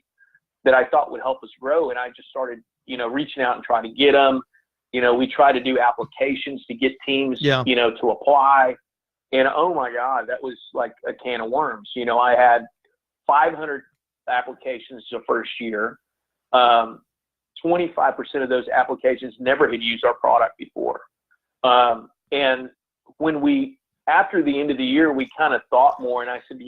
that I thought would help us grow. And I just started, reaching out and trying to get them. We try to do applications to get teams, to apply. And oh my God, that was like a can of worms. I had 500 applications the first year. 25% of those applications never had used our product before. And when after the end of the year, we kind of thought more, and I said,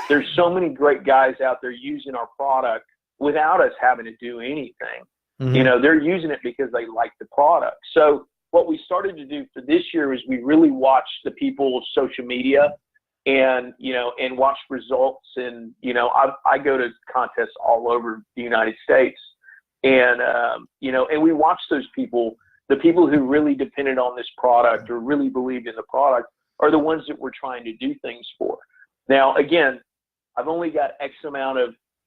there's so many great guys out there using our product without us having to do anything. They're using it because they like the product. So what we started to do for this year is we really watched the people's social media and watch results. And, I go to contests all over the United States and, and we watch those people, the people who really depended on this product or really believed in the product are the ones that we're trying to do things for. Now, again, I've only got X amount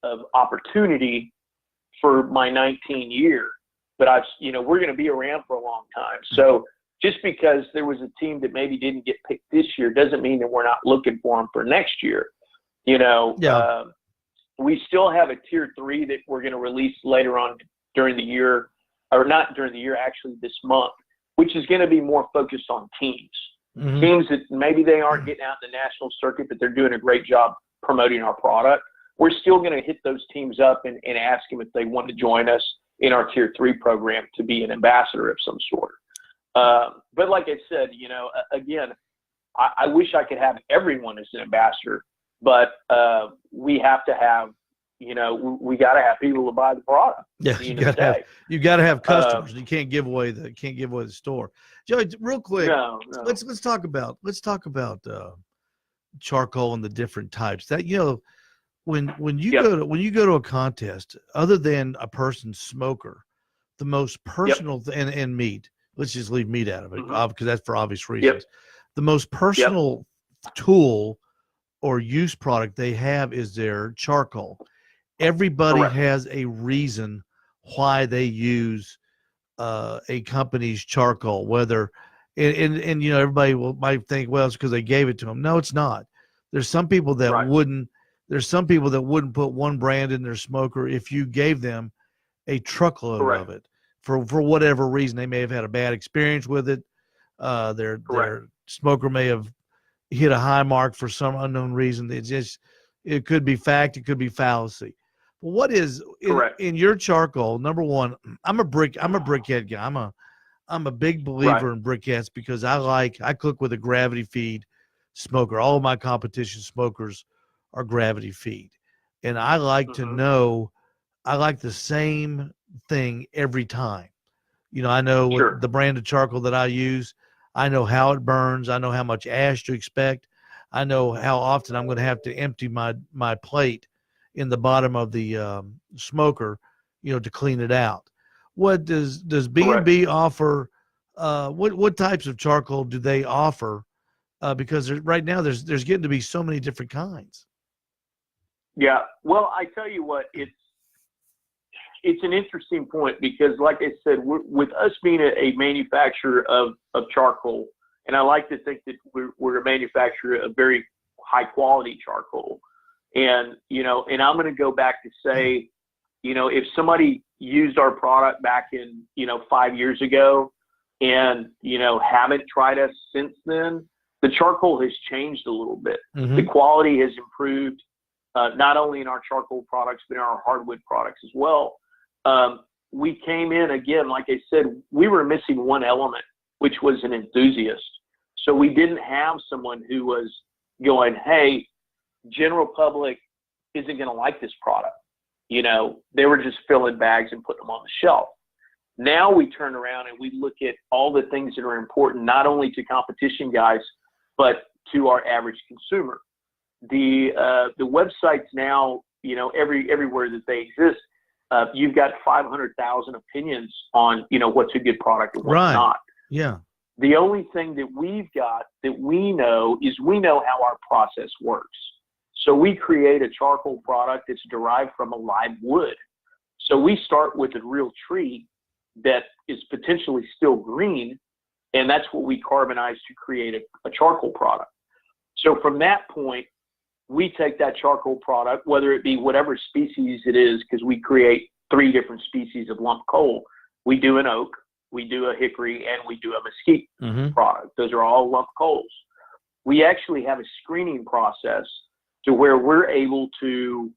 of opportunity for my 19 year, but we're going to be around for a long time. So just because there was a team that maybe didn't get picked this year doesn't mean that we're not looking for them for next year. We still have a tier 3 that we're going to release later on during the year, or not during the year, actually this month, which is going to be more focused on teams. Teams that maybe they aren't getting out in the national circuit, but they're doing a great job promoting our product. We're still going to hit those teams up and ask them if they want to join us in our tier 3 program to be an ambassador of some sort. But like I said, again, I wish I could have everyone as an ambassador, but we have to have, we got to have people to buy the product. Yeah, you got to have customers. You can't give away the store. Joey, real quick, no. let's talk about charcoal and the different types. That when you go to a contest, other than a person's smoker, the most personal and meat. Let's just leave meat out of it because that's for obvious reasons. The most personal tool or use product they have is their charcoal. Everybody has a reason why they use a company's charcoal, whether and everybody might think, well, it's because they gave it to them. No, it's not. There's some people that wouldn't. There's some people that wouldn't put one brand in their smoker if you gave them a truckload of it for whatever reason. They may have had a bad experience with it. Their smoker may have hit a high mark for some unknown reason. It could be fact. It could be fallacy. What is in your charcoal? Number one, I'm a briquette guy. I'm a big believer in briquettes because I cook with a gravity feed smoker. All of my competition smokers are gravity feed, and I like to know. I like the same thing every time. I know what the brand of charcoal that I use. I know how it burns. I know how much ash to expect. I know how often I'm going to have to empty my plate in the bottom of the smoker, to clean it out. What does B&B offer? What types of charcoal do they offer? Because right now there's getting to be so many different kinds. Yeah. Well, I tell you what, it's an interesting point because, like I said, with us being a manufacturer of charcoal, and I like to think that we're a manufacturer of very high quality charcoal. And, and I'm going to go back to say, if somebody used our product back in, 5 years ago and, haven't tried us since then, the charcoal has changed a little bit. The quality has improved, not only in our charcoal products, but in our hardwood products as well. We came in, again, like I said, we were missing one element, which was an enthusiast. So we didn't have someone who was going, hey, general public isn't going to like this product. They were just filling bags and putting them on the shelf. Now we turn around and we look at all the things that are important, not only to competition guys, but to our average consumer. The websites now, everywhere that they exist, you've got 500,000 opinions on, what's a good product and what's not. Yeah. The only thing that we've got that we know how our process works. So we create a charcoal product that's derived from a live wood. So we start with a real tree that is potentially still green, and that's what we carbonize to create a charcoal product. So from that point, we take that charcoal product, whether it be whatever species it is, because we create 3 different species of lump coal. We do an oak, we do a hickory, and we do a mesquite product. Those are all lump coals. We actually have a screening process to where we're able to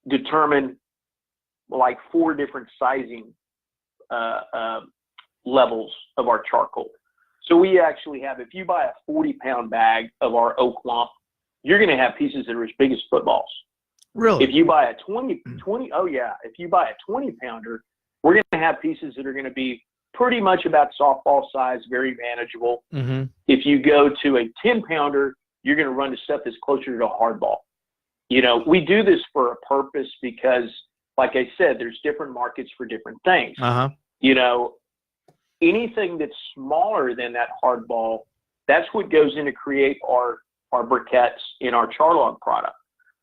determine like 4 different sizing levels of our charcoal. So we actually have, if you buy a 40-pound bag of our oak lump, you're going to have pieces that are as big as footballs. Really? If you buy a 20, if you buy a 20-pounder, we're going to have pieces that are going to be pretty much about softball size, very manageable. If you go to a 10-pounder, you're going to run to stuff that's closer to a hardball. We do this for a purpose because, like I said, there's different markets for different things. Anything that's smaller than that hardball, that's what goes in to create our briquettes in our charlog product.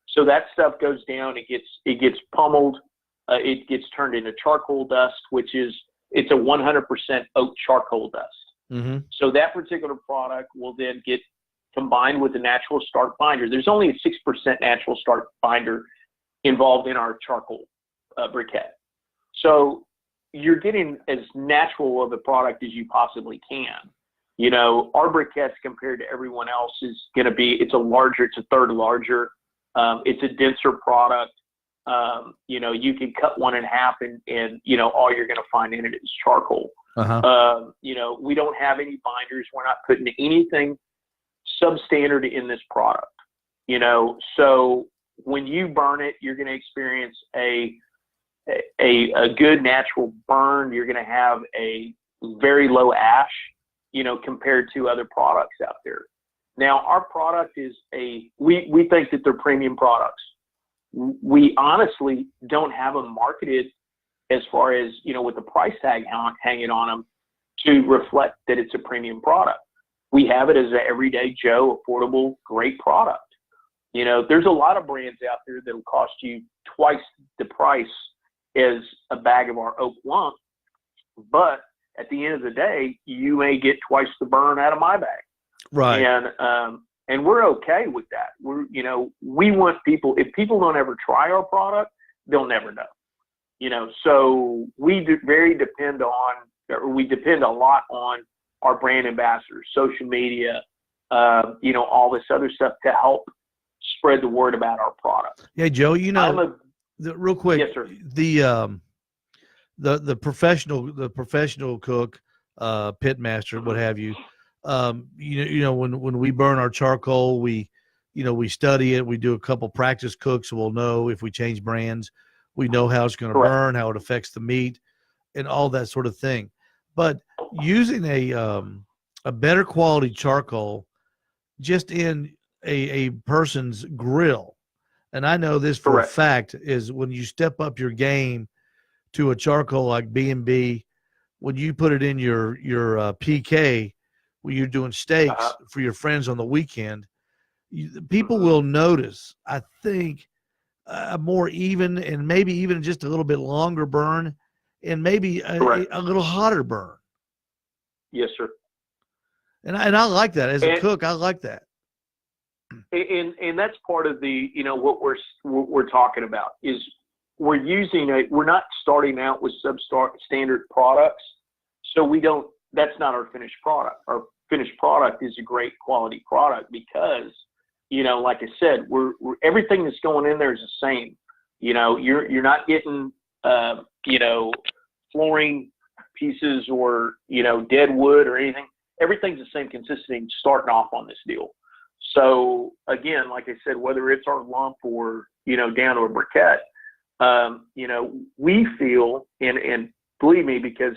So that stuff goes down, it gets pummeled, it gets turned into charcoal dust, it's a 100% oak charcoal dust. So that particular product will then get combined with the natural start binder. There's only a 6% natural start binder involved in our charcoal briquette. So you're getting as natural of a product as you possibly can. Our briquettes compared to everyone else is going to be, it's a third larger. It's a denser product. You can cut one in half and all you're going to find in it is charcoal. We don't have any binders. We're not putting anything substandard in this product. So when you burn it, you're going to experience a good natural burn. You're going to have a very low ash, compared to other products out there. Now, our product is we think that they're premium products. We honestly don't have them marketed as far as, with the price tag hanging on them to reflect that it's a premium product. We have it as an everyday Joe, affordable, great product. There's a lot of brands out there that'll cost you twice the price as a bag of our oak lump, but at the end of the day, you may get twice the burn out of my bag. Right. And we're okay with that. We want people, if people don't ever try our product, they'll never know. So we depend a lot on our brand ambassadors, social media, all this other stuff to help spread the word about our product. Yeah, Joe, real quick, yes, sir. The professional cook, pit master, what have you, when we burn our charcoal, we study it. We do a couple practice cooks. So we'll know if we change brands, we know how it's going to burn, how it affects the meat, and all that sort of thing. But using a better quality charcoal just in a person's grill, and I know this for a fact, is when you step up your game to a charcoal like B&B, when you put it in your PK, when you're doing steaks for your friends on the weekend, people will notice, I think, a more even and maybe even just a little bit longer burn and maybe a little hotter burn. Yes, sir. And I like that. As a cook, I like that. And that's part of the, what we're talking about is we're not starting out with substandard products. So that's not our finished product. Our finished product is a great quality product because, like I said, we're everything that's going in there is the same. You're not getting, flooring pieces or, dead wood or anything. Everything's the same consistency starting off on this deal. So again, like I said, whether it's our lump or, down to a briquette, we feel, and believe me, because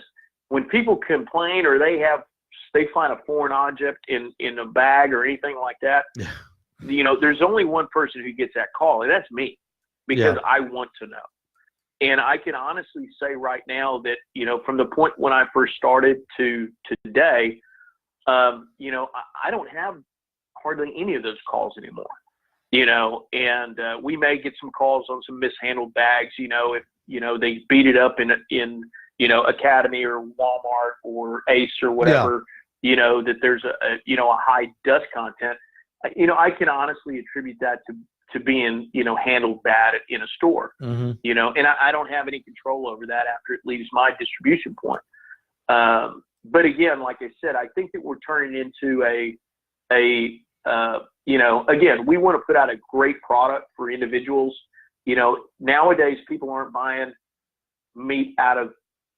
when people complain or they find a foreign object in a bag or anything like that, there's only one person who gets that call, and that's me, because I want to know. And I can honestly say right now that, from the point when I first started to today, I don't have hardly any of those calls anymore, and we may get some calls on some mishandled bags, if, they beat it up in Academy or Walmart or Ace or whatever, that there's a high dust content. I can honestly attribute that to being, handled bad in a store, and I don't have any control over that after it leaves my distribution point. But again, like I said, I think that we're turning into again, we want to put out a great product for individuals. Nowadays people aren't buying meat out of,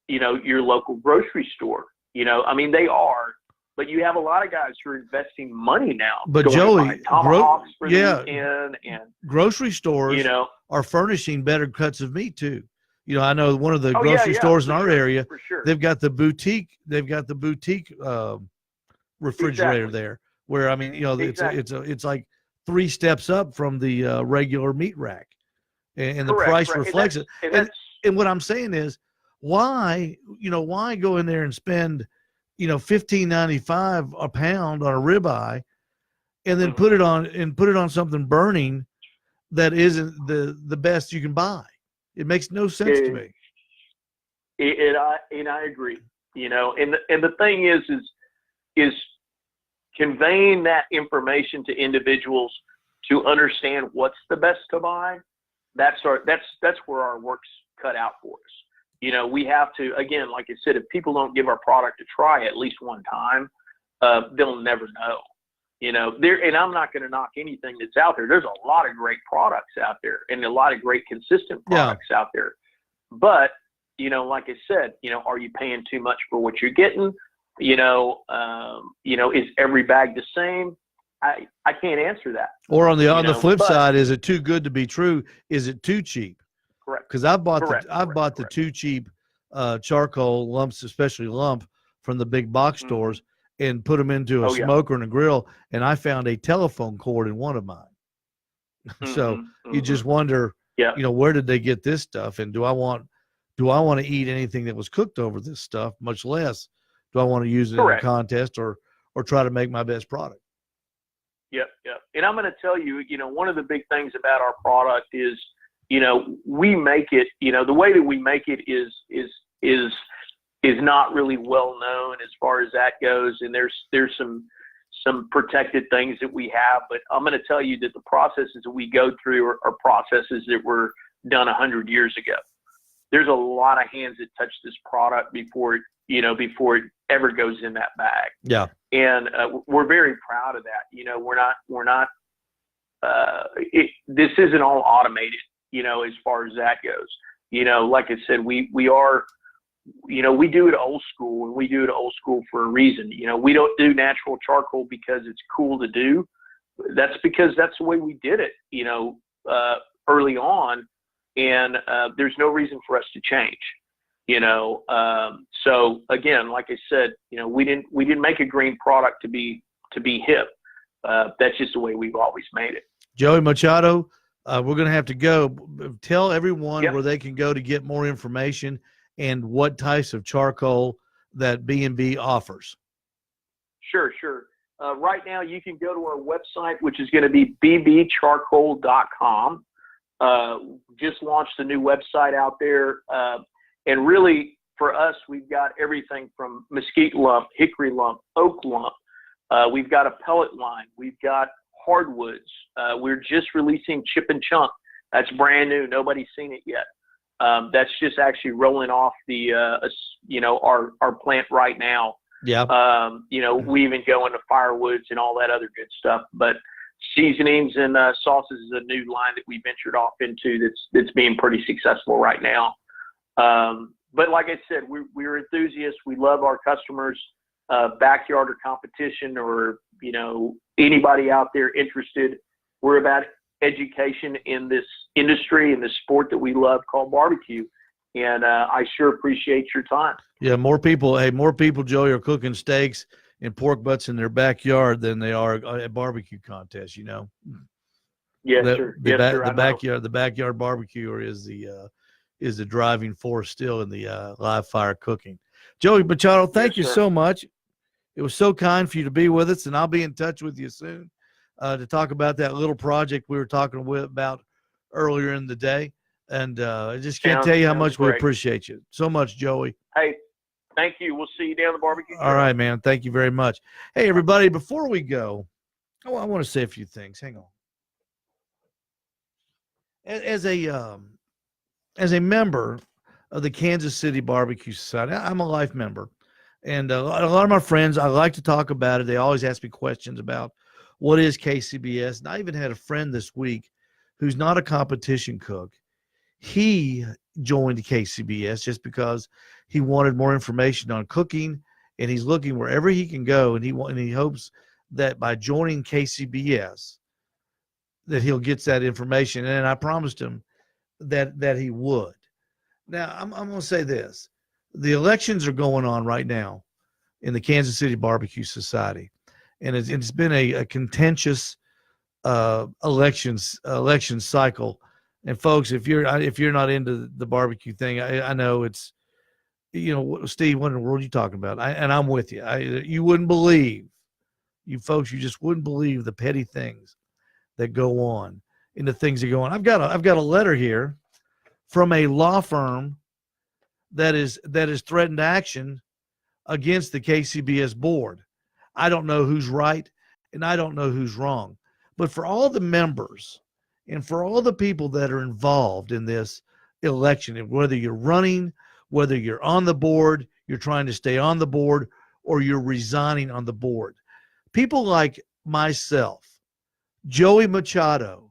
your local grocery store. They are, but you have a lot of guys who are investing money now. But Joey, tomahawks for the weekend, and grocery stores are furnishing better cuts of meat too. I know one of the grocery stores in our area, they've got the boutique refrigerator there, where it's like 3 steps up from the regular meat rack, and the price reflects it. And what I'm saying is, why go in there and spend $15.95 a pound on a ribeye, and then put it on something burning that isn't the best you can buy? It makes no sense to me. And I agree. And the thing is conveying that information to individuals to understand what's the best to buy. That's where our work's cut out for us. We have to, again, like I said, if people don't give our product a try at least one time, they'll never know. And I'm not going to knock anything that's out there. There's a lot of great products out there and a lot of great consistent products out there. But, like I said, are you paying too much for what you're getting? Is every bag the same? I can't answer that. Or on the flip but, side, is it too good to be true? Is it too cheap? Correct. Because I've bought correct. the too cheap charcoal lumps, especially lump, from the big box stores, and put them into a smoker and a grill, and I found a telephone cord in one of mine. So you just wonder, where did they get this stuff? And do I want to eat anything that was cooked over this stuff? Much less do I want to use it in a contest or try to make my best product. Yep. And I'm going to tell you, one of the big things about our product is, we make it, the way that we make it is not really well known as far as that goes. And there's some protected things that we have, but I'm going to tell you that the processes that we go through are processes that were done 100 years ago. There's a lot of hands that touch this product before it ever goes in that bag. Yeah. And we're very proud of that. We're not this isn't all automated, as far as that goes. Like I said, we do it old school, and we do it old school for a reason. We don't do natural charcoal because it's cool to do. That's because that's the way we did it, early on. And there's no reason for us to change, So again, like I said, we didn't make a green product to be hip. That's just the way we've always made it. Joey Machado, we're going to have to go. Tell everyone where they can go to get more information and what types of charcoal that B&B offers. Sure. Right now you can go to our website, which is going to be bbcharcoal.com. Just launched a new website out there. And really for us, we've got everything from mesquite lump, hickory lump, oak lump. We've got a pellet line. We've got hardwoods. We're just releasing chip and chunk. That's brand new. Nobody's seen it yet. That's just actually rolling off the, our plant right now. Yeah. We even go into firewoods and all that other good stuff, but seasonings and sauces is a new line that we ventured off into that's being pretty successful right now. But like I said, we're enthusiasts. We love our customers, backyard or competition, or, anybody out there interested. We're about education in this industry, in this sport that we love called barbecue. And I sure appreciate your time. Yeah, more people, Joey, are cooking steaks and pork butts in their backyard than they are at barbecue contests, Yes, sir. The backyard barbecuer is the driving force still in the live fire cooking. Joey Machado, thank you so much. It was so kind for you to be with us, and I'll be in touch with you soon to talk about that little project we were talking about earlier in the day. And I just can't tell you how much we appreciate you. So much, Joey. Hey, thank you. We'll see you down the barbecue. All right, man. Thank you very much. Hey, everybody, before we go, I want to say a few things. Hang on. As a member of the Kansas City Barbecue Society, I'm a life member. And a lot of my friends, I like to talk about it. They always ask me questions about what is KCBS. And I even had a friend this week who's not a competition cook. He joined KCBS just because he wanted more information on cooking, and he's looking wherever he can go, and he hopes that by joining KCBS that he'll get that information. And I promised him that he would. Now, I'm going to say this. The elections are going on right now in the Kansas City Barbecue Society, and it's been a contentious election cycle. And folks, if you're not into the barbecue thing, I know it's, Steve, what in the world are you talking about? And I'm with you. You wouldn't believe, you just wouldn't believe the petty things that go on and the things that go on. I've got a letter here from a law firm that is threatened action against the KCBS board. I don't know who's right and I don't know who's wrong, but for all the members and for all the people that are involved in this election, whether you're running, whether you're on the board, you're trying to stay on the board, or you're resigning on the board, people like myself, Joey Machado,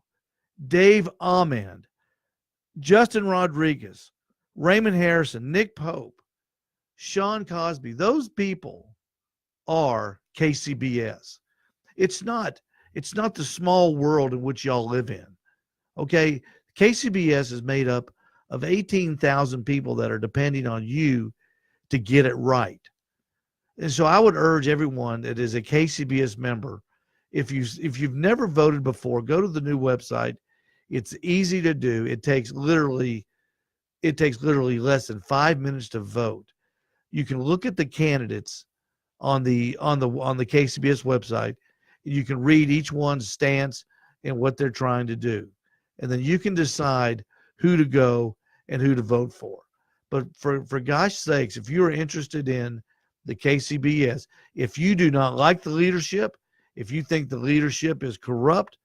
Dave Ahmend, Justin Rodriguez, Raymond Harrison, Nick Pope, Sean Cosby, those people are KCBS. It's not It's not the small world in which y'all live in. Okay? KCBS is made up of 18,000 people that are depending on you to get it right. And so I would urge everyone that is a KCBS member, if you've never voted before, go to the new website. It's easy to do. It takes literally less than 5 minutes to vote. You can look at the candidates on the KCBS website. You can read each one's stance and what they're trying to do. And then you can decide who to go and who to vote for. But for gosh sakes, if you're interested in the KCBS, if you do not like the leadership, if you think the leadership is corrupt,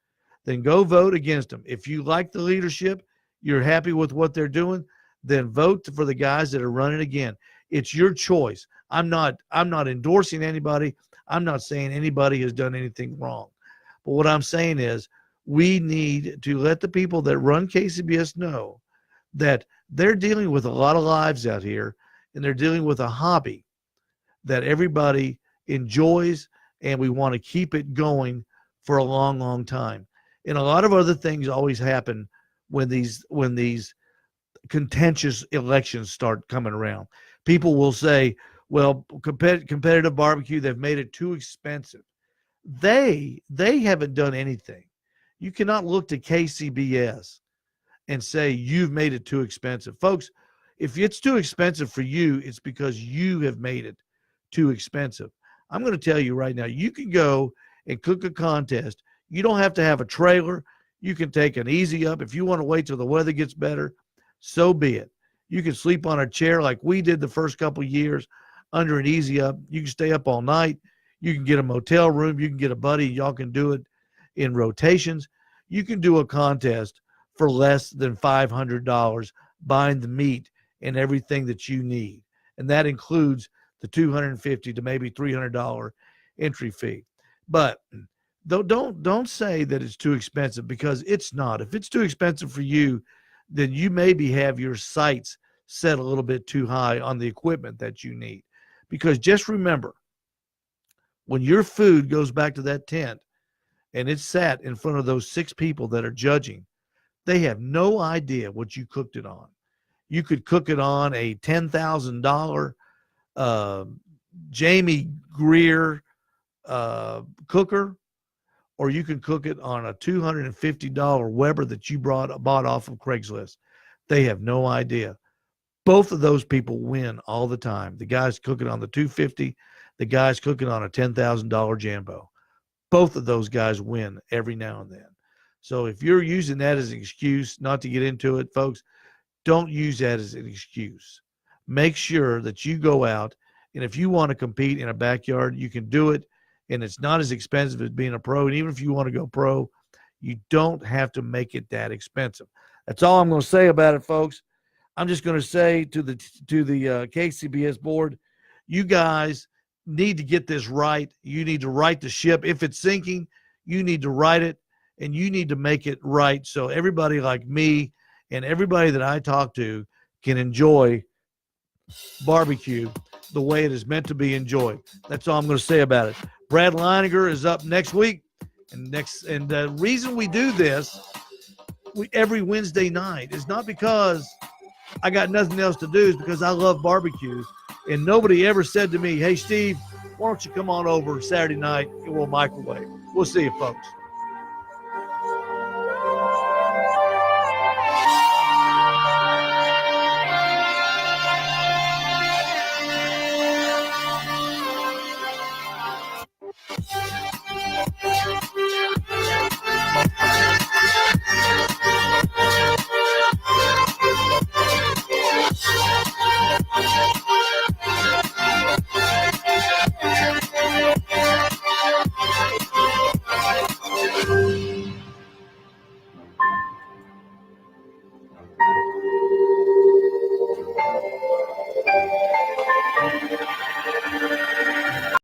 then go vote against them. If you like the leadership, you're happy with what they're doing, then vote for the guys that are running again. It's your choice. I'm not endorsing anybody. I'm not saying anybody has done anything wrong. But what I'm saying is we need to let the people that run KCBS know that they're dealing with a lot of lives out here, and they're dealing with a hobby that everybody enjoys, and we want to keep it going for a long, long time. And a lot of other things always happen when these contentious elections start coming around. People will say, well, competitive barbecue, they've made it too expensive. They haven't done anything. You cannot look to KCBS and say you've made it too expensive. Folks, if it's too expensive for you, it's because you have made it too expensive. I'm going to tell you right now, you can go and cook a contest. You don't have to have a trailer. You can take an easy up. If you want to wait till the weather gets better, so be it. You can sleep on a chair like we did the first couple of years under an easy up. You can stay up all night. You can get a motel room. You can get a buddy. Y'all can do it in rotations. You can do a contest for less than $500, buying the meat and everything that you need. And that includes the $250 to maybe $300 entry fee. But don't say that it's too expensive, because it's not. If it's too expensive for you, then you maybe have your sights set a little bit too high on the equipment that you need. Because just remember, when your food goes back to that tent and it's sat in front of those 6 people that are judging, they have no idea what you cooked it on. You could cook it on a $10,000 Jamie Greer cooker, or you can cook it on a $250 Weber that you bought off of Craigslist. They have no idea. Both of those people win all the time. The guy's cooking on the $250, the guy's cooking on a $10,000 Jambo. Both of those guys win every now and then. So if you're using that as an excuse not to get into it, folks, don't use that as an excuse. Make sure that you go out, and if you want to compete in a backyard, you can do it, and it's not as expensive as being a pro. And even if you want to go pro, you don't have to make it that expensive. That's all I'm going to say about it, folks. I'm just going to say to the KCBS board, you guys need to get this right. You need to right the ship. If it's sinking, you need to right it, and you need to make it right so everybody like me and everybody that I talk to can enjoy barbecue the way it is meant to be enjoyed. That's all I'm going to say about it. Brad Leininger is up next week. And the reason we do this every Wednesday night is not because I got nothing else to do. It's because I love barbecue. And nobody ever said to me, hey, Steve, why don't you come on over Saturday night and we'll microwave. We'll see you, folks.